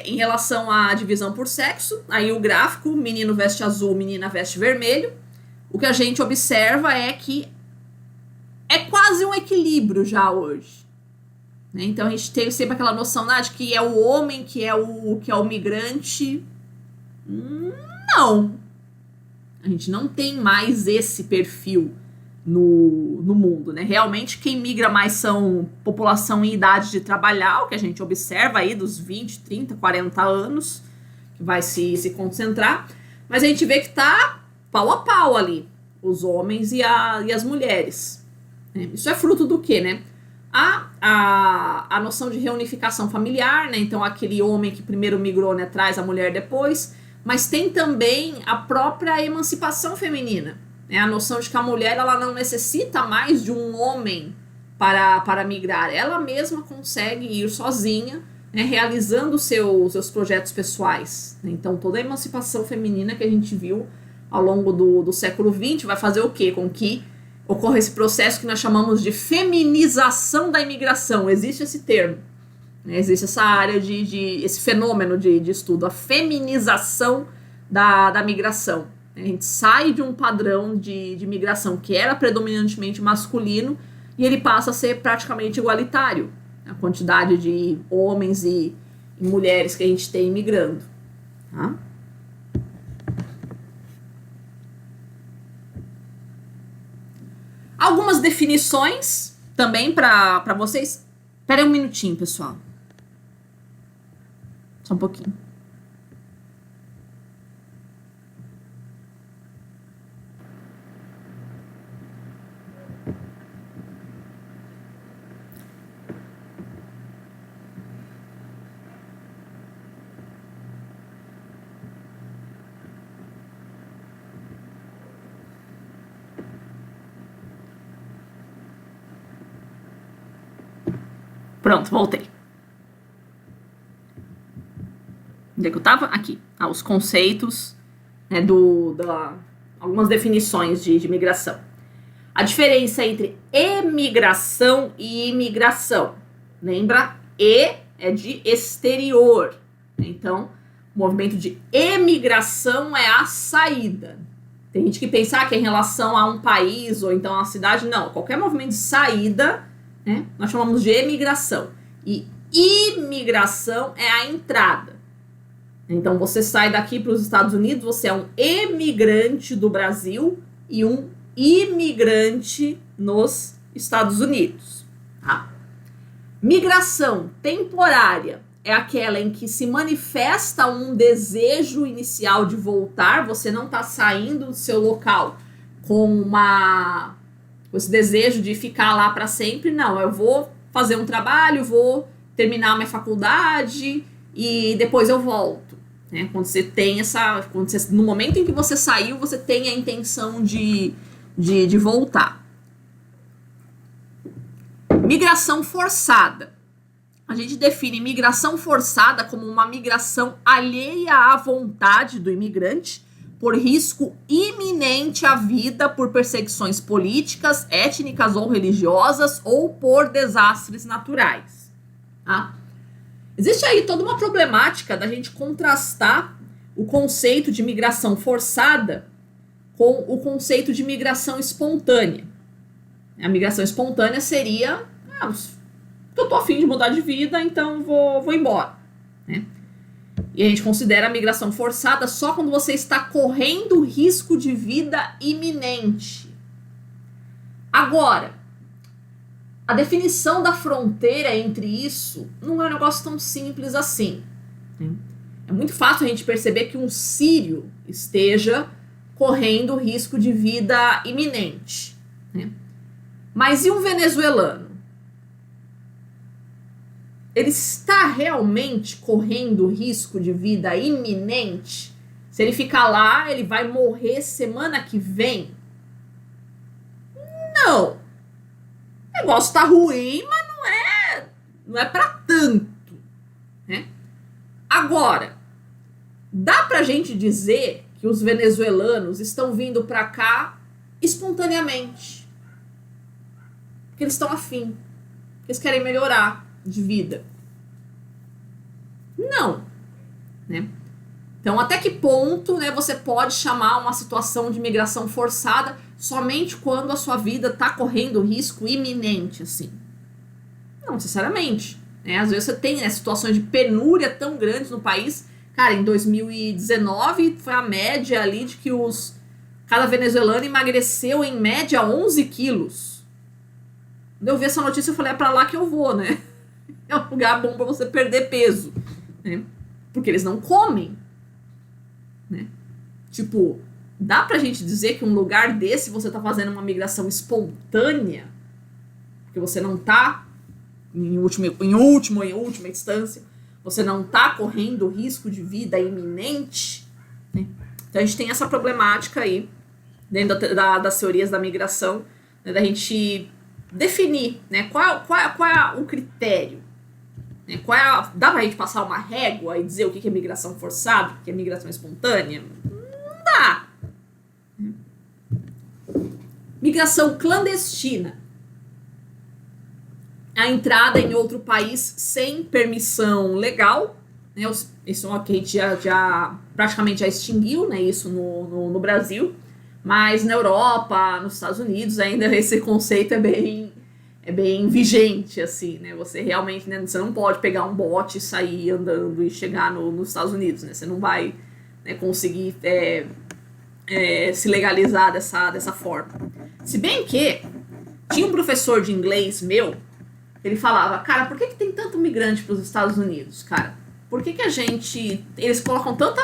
Em relação à divisão por sexo, aí o gráfico, menino veste azul, menina veste vermelho. O que a gente observa é que é quase um equilíbrio já hoje, né? Então a gente tem sempre aquela noção, de que é o homem que é o migrante. Não. A gente não tem mais esse perfil no mundo, né? Realmente quem migra mais são população em idade de trabalhar, o que a gente observa aí dos 20, 30, 40 anos, que vai se concentrar, mas a gente vê que tá pau a pau ali, os homens e as mulheres, né? Isso é fruto do quê, né? A noção de reunificação familiar, né? Então aquele homem que primeiro migrou, né, traz a mulher depois, mas tem também a própria emancipação feminina, né? A noção de que a mulher ela não necessita mais de um homem para migrar, ela mesma consegue ir sozinha, né, realizando seus projetos pessoais, né? Então toda a emancipação feminina que a gente viu ao longo do século XX vai fazer o quê? Com que ocorra esse processo que nós chamamos de feminização da imigração. Existe esse termo, né? Existe essa área esse fenômeno de estudo, a feminização da migração. A gente sai de um padrão de migração que era predominantemente masculino e ele passa a ser praticamente igualitário, a quantidade de homens e mulheres que a gente tem migrando, tá? definições também para vocês. Espera aí um minutinho, pessoal. Só um pouquinho. Pronto, voltei. Onde é que eu tava? Aqui. Os conceitos, né, algumas definições de migração. A diferença entre emigração e imigração. Lembra? E é de exterior. Então, o movimento de emigração é a saída. Tem gente que pensa que é em relação a um país ou então a uma cidade. Não, qualquer movimento de saída, né, nós chamamos de emigração. E imigração é a entrada. Então, você sai daqui para os Estados Unidos, você é um emigrante do Brasil e um imigrante nos Estados Unidos. Tá? Migração temporária é aquela em que se manifesta um desejo inicial de voltar, você não está saindo do seu local com esse desejo de ficar lá para sempre. Não, eu vou fazer um trabalho, vou terminar minha faculdade e depois eu volto. Né? Quando você tem no momento em que você saiu, você tem a intenção de voltar. Migração forçada. A gente define migração forçada como uma migração alheia à vontade do imigrante por risco iminente à vida por perseguições políticas, étnicas ou religiosas ou por desastres naturais. Tá? Existe aí toda uma problemática da gente contrastar o conceito de migração forçada com o conceito de migração espontânea. A migração espontânea seria, eu tô a fim de mudar de vida, então vou embora. Né? E a gente considera a migração forçada só quando você está correndo risco de vida iminente. Agora, a definição da fronteira entre isso não é um negócio tão simples assim. É muito fácil a gente perceber que um sírio esteja correndo risco de vida iminente. Né? Mas e um venezuelano? Ele está realmente correndo risco de vida iminente? Se ele ficar lá, ele vai morrer semana que vem? Não. O negócio tá ruim, mas não é para tanto. Né? Agora, dá pra gente dizer que os venezuelanos estão vindo para cá espontaneamente. Porque eles estão afim. Porque eles querem melhorar de vida. Não. Né? Então, até que ponto, né, você pode chamar uma situação de migração forçada somente quando a sua vida está correndo risco iminente, assim? Não necessariamente. Né? Às vezes você tem, né, situações de penúria tão grandes no país. Cara, em 2019 foi a média ali de que cada venezuelano emagreceu em média 11 quilos. Quando eu vi essa notícia, eu falei, é pra lá que eu vou, né? É um lugar bom pra você perder peso. Né? Porque eles não comem. Né? Tipo, dá pra gente dizer que um lugar desse você tá fazendo uma migração espontânea? Porque você não tá, em última instância, você não tá correndo risco de vida iminente? Né? Então a gente tem essa problemática aí, dentro das teorias da migração, né, da gente definir, né, qual é o critério. Né, dá pra gente passar uma régua e dizer o que é migração forçada, o que é migração espontânea? Não dá. Migração clandestina. A entrada em outro país sem permissão legal. Né, isso aqui a gente já praticamente já extinguiu, né, isso no Brasil. Mas na Europa, nos Estados Unidos, ainda esse conceito é bem vigente, assim, né? Você realmente, né, você não pode pegar um bote e sair andando e chegar nos Estados Unidos, né? Você não vai, né, conseguir se legalizar dessa forma. Se bem que Tinha um professor de inglês meu, ele falava, cara, por que tem tanto migrante para os Estados Unidos, cara? Por que a gente... Eles colocam todo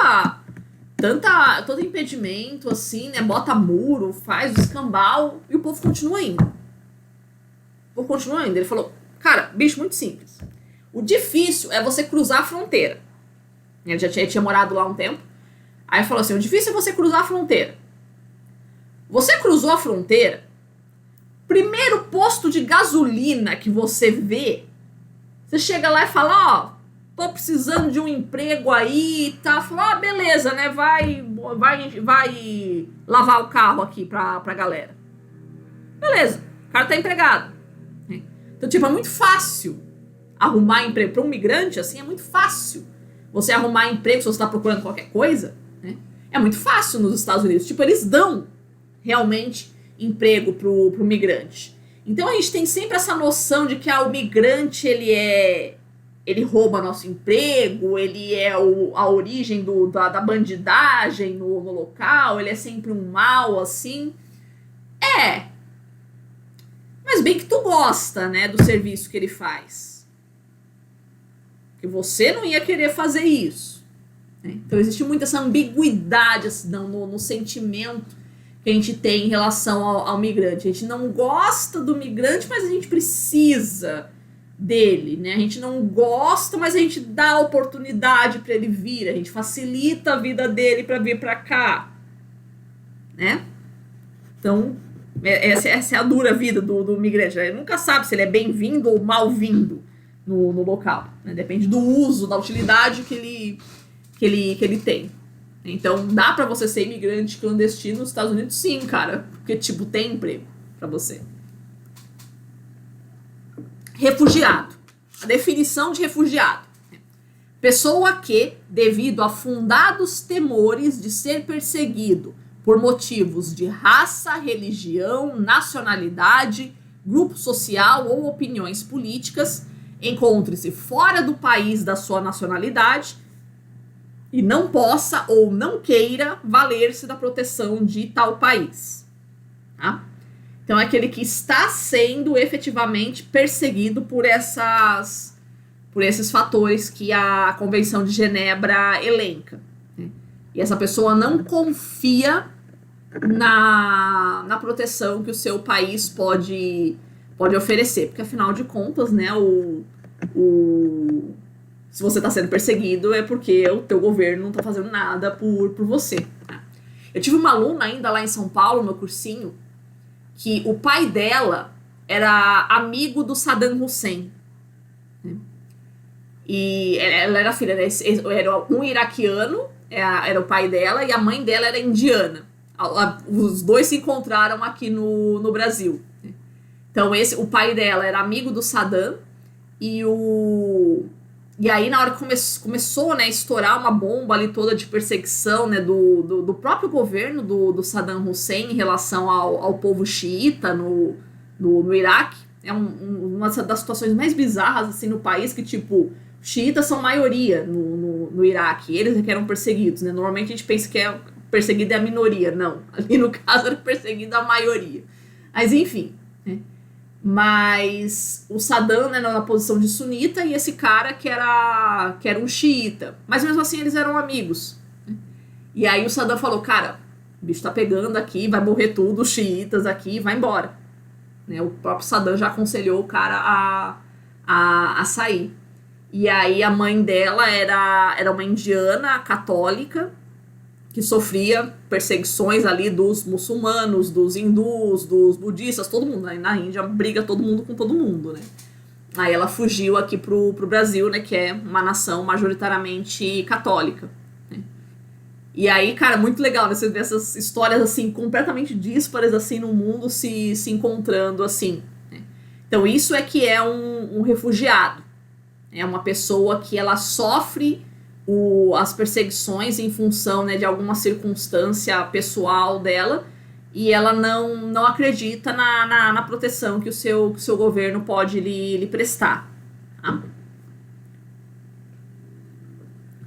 impedimento, assim, né? Bota muro, faz o escambau e o povo continua indo. O povo continua indo. Ele falou, cara, bicho, muito simples. O difícil é você cruzar a fronteira. Ele já tinha morado lá um tempo. Aí falou assim, o difícil é você cruzar a fronteira. Você cruzou a fronteira, primeiro posto de gasolina que você vê, você chega lá e fala, tô precisando de um emprego aí e tal. Fala, beleza, né? Vai lavar o carro aqui pra galera. Beleza, o cara tá empregado. Então, tipo, é muito fácil arrumar emprego para um migrante, assim, é muito fácil. Você arrumar emprego se você tá procurando qualquer coisa, né? É muito fácil nos Estados Unidos. Tipo, eles dão realmente emprego pro migrante. Então a gente tem sempre essa noção de que o migrante ele rouba nosso emprego, ele é a origem da bandidagem no local, ele é sempre um mal, assim. Mas bem que tu gosta, né, do serviço que ele faz. Porque você não ia querer fazer isso, né? Então existe muita essa ambiguidade assim, no sentimento que a gente tem em relação ao migrante. A gente não gosta do migrante, mas a gente precisa dele, né? A gente não gosta, mas a gente dá a oportunidade para ele vir, a gente facilita a vida dele para vir para cá, né? Então, essa é a dura vida do migrante. Ele nunca sabe se ele é bem-vindo ou mal-vindo no local, né? Depende do uso, da utilidade que ele tem. Então, dá pra você ser imigrante clandestino nos Estados Unidos? Sim, cara. Porque, tipo, tem emprego pra você. Refugiado. A definição de refugiado. Pessoa que, devido a fundados temores de ser perseguido por motivos de raça, religião, nacionalidade, grupo social ou opiniões políticas, encontre-se fora do país da sua nacionalidade e não possa ou não queira valer-se da proteção de tal país. Tá? Então é aquele que está sendo efetivamente perseguido por esses fatores que a Convenção de Genebra elenca. Né? E essa pessoa não confia na proteção que o seu país pode oferecer, porque afinal de contas, né, se você está sendo perseguido é porque o teu governo não está fazendo nada por você. Eu tive uma aluna ainda lá em São Paulo, no cursinho, que o pai dela era amigo do Saddam Hussein. E ela era filha, era um iraquiano, era o pai dela, e a mãe dela era indiana. Os dois se encontraram aqui no Brasil. Então o pai dela era amigo do Saddam, e aí na hora que começou, né, a estourar uma bomba ali toda de perseguição, né, do próprio governo do Saddam Hussein em relação ao povo xiita no Iraque, é uma das situações mais bizarras assim no país, que tipo, xiitas são maioria no Iraque, eles é que eram perseguidos, né? Normalmente a gente pensa que perseguida é a minoria, não, ali no caso era perseguida a maioria, mas enfim, né? Mas o Saddam, né, na posição de sunita, e esse cara que era um xiita. Mas mesmo assim eles eram amigos. E aí o Saddam falou, cara, o bicho tá pegando aqui, vai morrer tudo, os xiitas aqui, vai embora. Né, o próprio Saddam já aconselhou o cara a sair. E aí a mãe dela era uma indiana católica, que sofria perseguições ali dos muçulmanos, dos hindus, dos budistas, todo mundo. Aí na Índia briga todo mundo com todo mundo, né? Aí ela fugiu aqui pro Brasil, né? Que é uma nação majoritariamente católica. Né? E aí, cara, muito legal, né? Você ver essas histórias, assim, completamente díspares, assim, no mundo se encontrando, assim. Né? Então isso é que é um refugiado. É uma pessoa que ela sofre as perseguições em função, né, de alguma circunstância pessoal dela, e ela não acredita na proteção que o seu governo pode lhe prestar. Tá?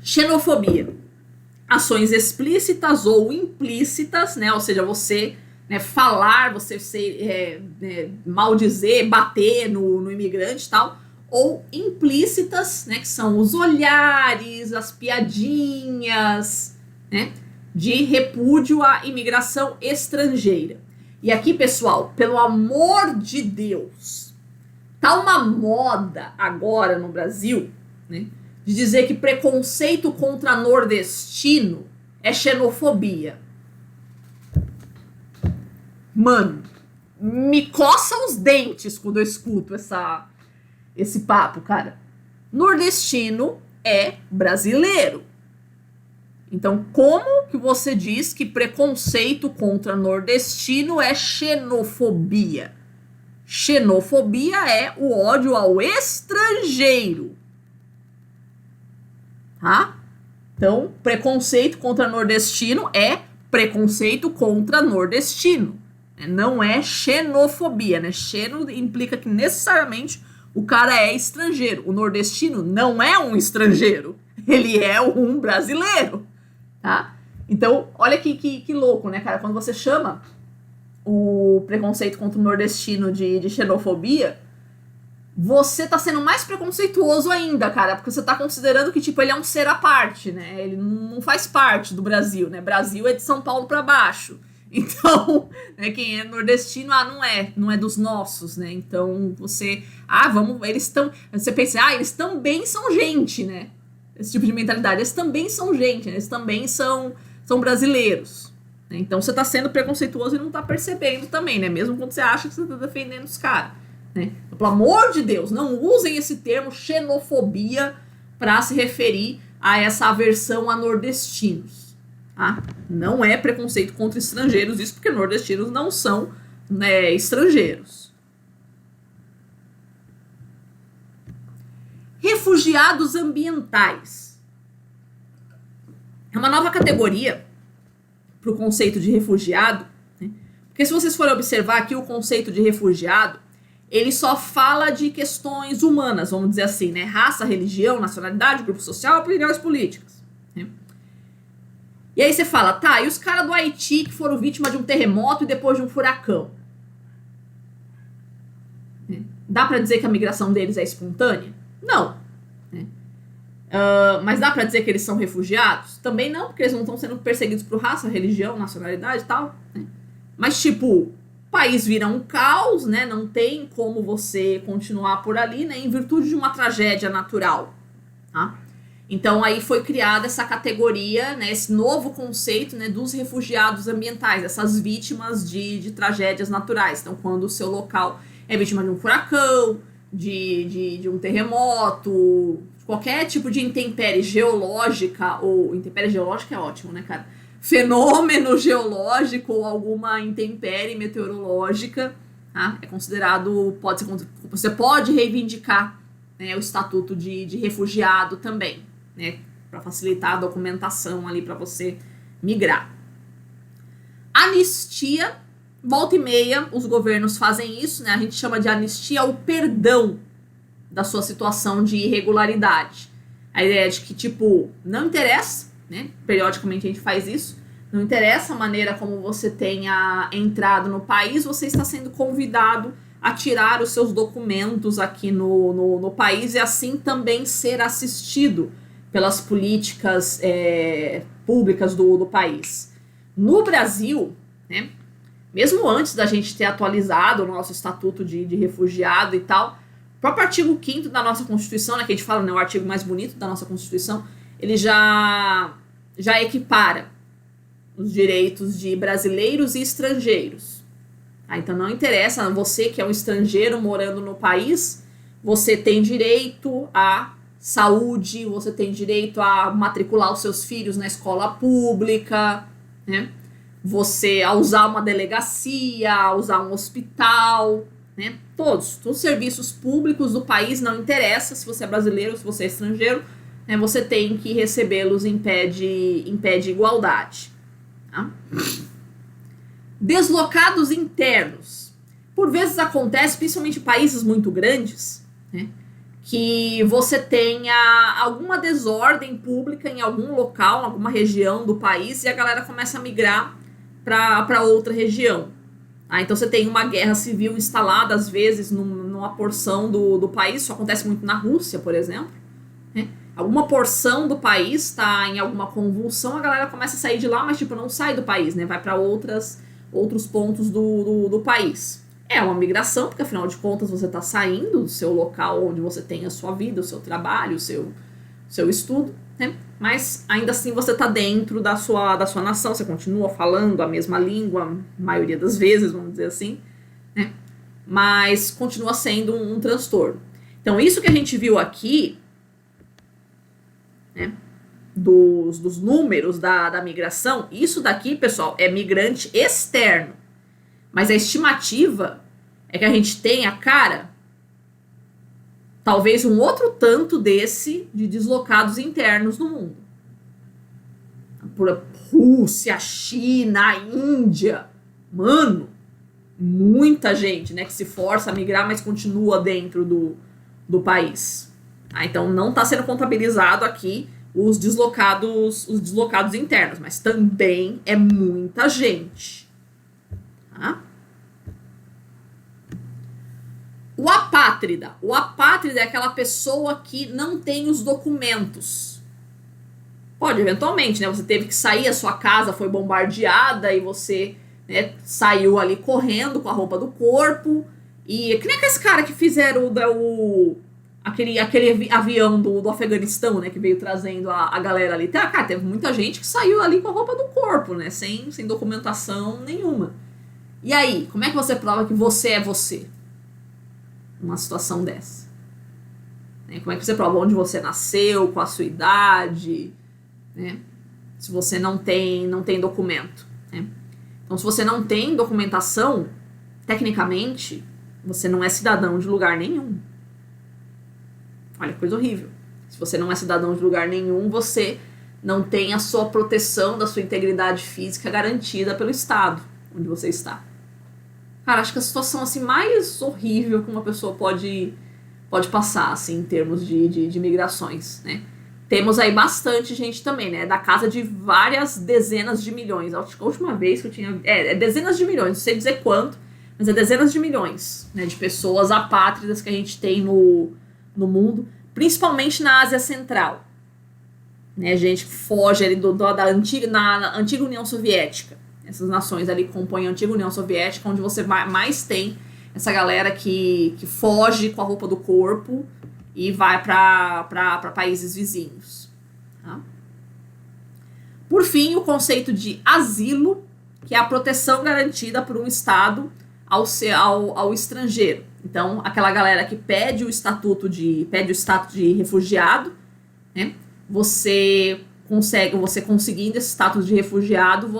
Xenofobia. Ações explícitas ou implícitas, né, ou seja, você, né, falar, você maldizer, bater no imigrante e tal, ou implícitas, né, que são os olhares, as piadinhas, né, de repúdio à imigração estrangeira. E aqui, pessoal, pelo amor de Deus, tá uma moda agora no Brasil, né, de dizer que preconceito contra nordestino é xenofobia. Mano, me coça os dentes quando eu escuto esse papo, cara. Nordestino é brasileiro. Então, como que você diz que preconceito contra nordestino é xenofobia? Xenofobia é o ódio ao estrangeiro. Tá? Então, preconceito contra nordestino é preconceito contra nordestino. Não é xenofobia, né? Xeno implica que necessariamente o cara é estrangeiro. O nordestino não é um estrangeiro. Ele é um brasileiro, tá? Então, olha que louco, né, cara? Quando você chama o preconceito contra o nordestino de xenofobia, você tá sendo mais preconceituoso ainda, cara, porque você tá considerando que, tipo, ele é um ser à parte, né? Ele não faz parte do Brasil, né? Brasil é de São Paulo pra baixo. Então, né, quem é nordestino, não é dos nossos, né? Então, você pensa, eles também são gente, né? Esse tipo de mentalidade, eles também são gente, né? Eles também são brasileiros. Né? Então, você tá sendo preconceituoso e não tá percebendo também, né? Mesmo quando você acha que você tá defendendo os caras. Né? Então, pelo amor de Deus, não usem esse termo xenofobia para se referir a essa aversão a nordestinos. Tá? Não é preconceito contra estrangeiros, isso porque nordestinos não são, né, estrangeiros. Refugiados ambientais. É uma nova categoria para o conceito de refugiado, né? Porque se vocês forem observar aqui o conceito de refugiado, ele só fala de questões humanas, vamos dizer assim, né? Raça, religião, nacionalidade, grupo social, opiniões políticas. Né? E aí você fala, tá, e os caras do Haiti que foram vítimas de um terremoto e depois de um furacão? Dá pra dizer que a migração deles é espontânea? Não. Né? Mas dá pra dizer que eles são refugiados? Também não, porque eles não estão sendo perseguidos por raça, religião, nacionalidade e tal. Né? Mas, tipo, o país vira um caos, né? Não tem como você continuar por ali, né? Em virtude de uma tragédia natural. Tá? Então, aí foi criada essa categoria, né, esse novo conceito, né, dos refugiados ambientais, essas vítimas de tragédias naturais. Então, quando o seu local é vítima de um furacão, de um terremoto, qualquer tipo de intempérie geológica, ou intempérie geológica é ótimo, né, cara? Fenômeno geológico ou alguma intempérie meteorológica, tá? É considerado, você pode reivindicar, né, o estatuto de refugiado também. Né, para facilitar a documentação ali para você migrar. Anistia, volta e meia, os governos fazem isso, né? A gente chama de anistia o perdão da sua situação de irregularidade. A ideia é de que, tipo, não interessa, né? Periodicamente a gente faz isso, não interessa a maneira como você tenha entrado no país, você está sendo convidado a tirar os seus documentos aqui no país e assim também ser assistido pelas políticas públicas do país. No Brasil, né, mesmo antes da gente ter atualizado o nosso estatuto de refugiado e tal, o próprio artigo 5º da nossa Constituição, né, que a gente fala, né, o artigo mais bonito da nossa Constituição, ele já equipara os direitos de brasileiros e estrangeiros. Tá? Então não interessa, você que é um estrangeiro morando no país, você tem direito a saúde, você tem direito a matricular os seus filhos na escola pública, né? Você a usar uma delegacia, a usar um hospital, né? Todos os serviços públicos do país, não interessa se você é brasileiro ou se você é estrangeiro, né? Você tem que recebê-los em pé de igualdade. Tá? Deslocados internos. Por vezes acontece, principalmente em países muito grandes, né, que você tenha alguma desordem pública em algum local, em alguma região do país, e a galera começa a migrar para outra região. Então você tem uma guerra civil instalada, às vezes, numa porção do país. Isso acontece muito na Rússia, por exemplo. Né? Alguma porção do país está em alguma convulsão, a galera começa a sair de lá, mas tipo, não sai do país, né? Vai para outros pontos do país. É uma migração, porque afinal de contas você está saindo do seu local onde você tem a sua vida, o seu trabalho, o seu estudo, né? Mas ainda assim você está dentro da sua nação, você continua falando a mesma língua, a maioria das vezes, vamos dizer assim, né? Mas continua sendo um transtorno. Então, isso que a gente viu aqui, né, dos números da migração, isso daqui, pessoal, é migrante externo. Mas a estimativa é que a gente tenha, cara, talvez um outro tanto desse de deslocados internos no mundo. Por Rússia, China, Índia. Mano, muita gente, né, que se força a migrar, mas continua dentro do país. Então não está sendo contabilizado aqui os deslocados internos, mas também é muita gente. Tá? O apátrida. O apátrida é aquela pessoa que não tem os documentos. Pode, eventualmente, né? Você teve que sair, a sua casa foi bombardeada e você, né, saiu ali correndo com a roupa do corpo. E que nem aqueles caras que fizeram aquele avião do Afeganistão, né? Que veio trazendo a galera ali. Cara, teve muita gente que saiu ali com a roupa do corpo, né? Sem documentação nenhuma. E aí, como é que você prova que você é você? Numa situação dessa. Como é que você prova onde você nasceu, com a sua idade, né? Se você não tem documento, né? Então, se você não tem documentação, tecnicamente, você não é cidadão de lugar nenhum. Olha que coisa horrível. Se você não é cidadão de lugar nenhum, você não tem a sua proteção da sua integridade física garantida pelo Estado onde você está. Cara, acho que a situação assim, mais horrível que uma pessoa pode passar, assim, em termos de migrações, né? Temos aí bastante gente também, né? Da casa de várias dezenas de milhões. Acho que a última vez que eu tinha... É dezenas de milhões, não sei dizer quanto, mas é dezenas de milhões, né, de pessoas apátridas que a gente tem no mundo, principalmente na Ásia Central. Né? Gente que foge ali da antiga União Soviética. Essas nações ali compõem a antiga União Soviética, onde você mais tem essa galera que foge com a roupa do corpo e vai para países vizinhos. Tá? Por fim, o conceito de asilo, que é a proteção garantida por um Estado ao estrangeiro. Então, aquela galera que pede o status de refugiado, né? Você conseguindo esse status de refugiado,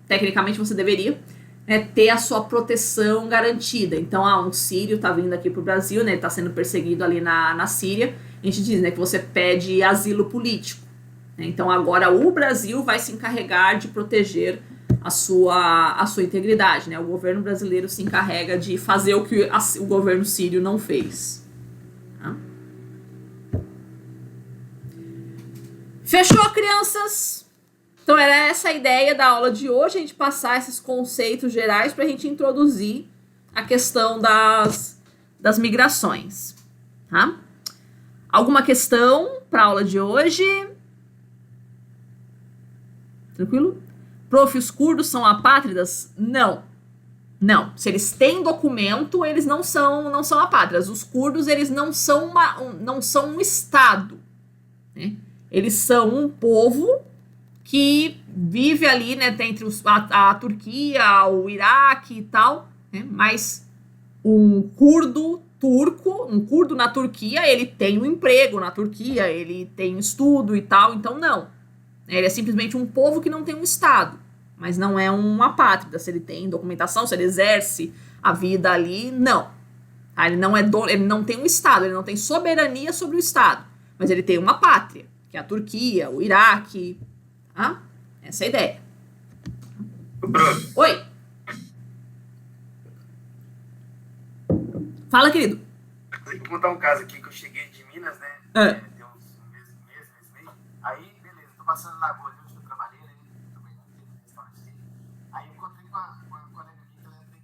tecnicamente você deveria, né, ter a sua proteção garantida. Então, um sírio tá vindo aqui pro Brasil, né, ele tá sendo perseguido ali na Síria, a gente diz, né, que você pede asilo político. Né? Então, agora o Brasil vai se encarregar de proteger a sua integridade, né? O governo brasileiro se encarrega de fazer o que o governo sírio não fez. Tá? Fechou, crianças? Então era essa a ideia da aula de hoje, a gente passar esses conceitos gerais para a gente introduzir a questão das migrações. Tá? Alguma questão para a aula de hoje? Tranquilo? Prof, os curdos são apátridas? Não. Não. Se eles têm documento, eles não são apátridas. Os curdos, eles não são um Estado. Né? Eles são um povo que vive ali, né, entre a Turquia, o Iraque e tal. Né? Mas um curdo turco, um curdo na Turquia, ele tem um emprego na Turquia, ele tem estudo e tal. Então, não. Ele é simplesmente um povo que não tem um Estado, mas não é uma apátrida. Se ele tem documentação, se ele exerce a vida ali, não. Ele não tem um Estado, ele não tem soberania sobre o Estado, mas ele tem uma pátria, que é a Turquia, o Iraque. Tá? Essa é a ideia. Oi. Fala, querido. Vou contar um caso aqui que eu cheguei de Minas, né? Deu uns meses meio. Aí, beleza, tô passando na Lagoa, onde eu trabalhei, né? Aí eu encontrei com a colega minha, que ela é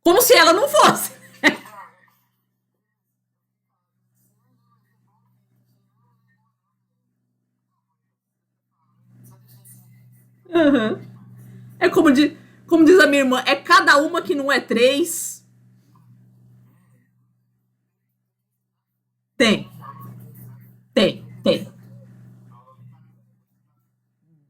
Como se ela não fosse. Uhum. É como diz a minha irmã, é cada uma que não é três. Tem, tem.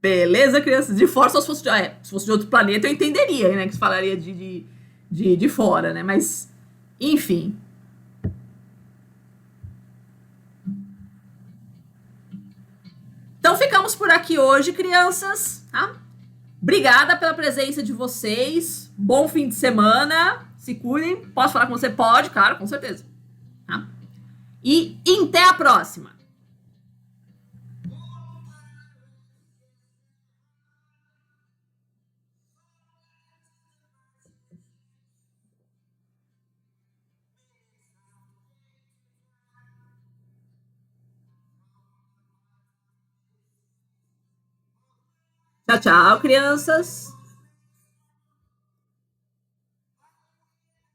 Beleza, crianças? De fora, só se fosse de outro planeta, eu entenderia, né? Que se falaria de fora, né? Mas, enfim. Então ficamos por aqui hoje, crianças. Tá? Obrigada pela presença de vocês. Bom fim de semana. Se cuidem. Posso falar com você? Pode, claro, com certeza. Tá? E até a próxima. Tchau, tchau, crianças.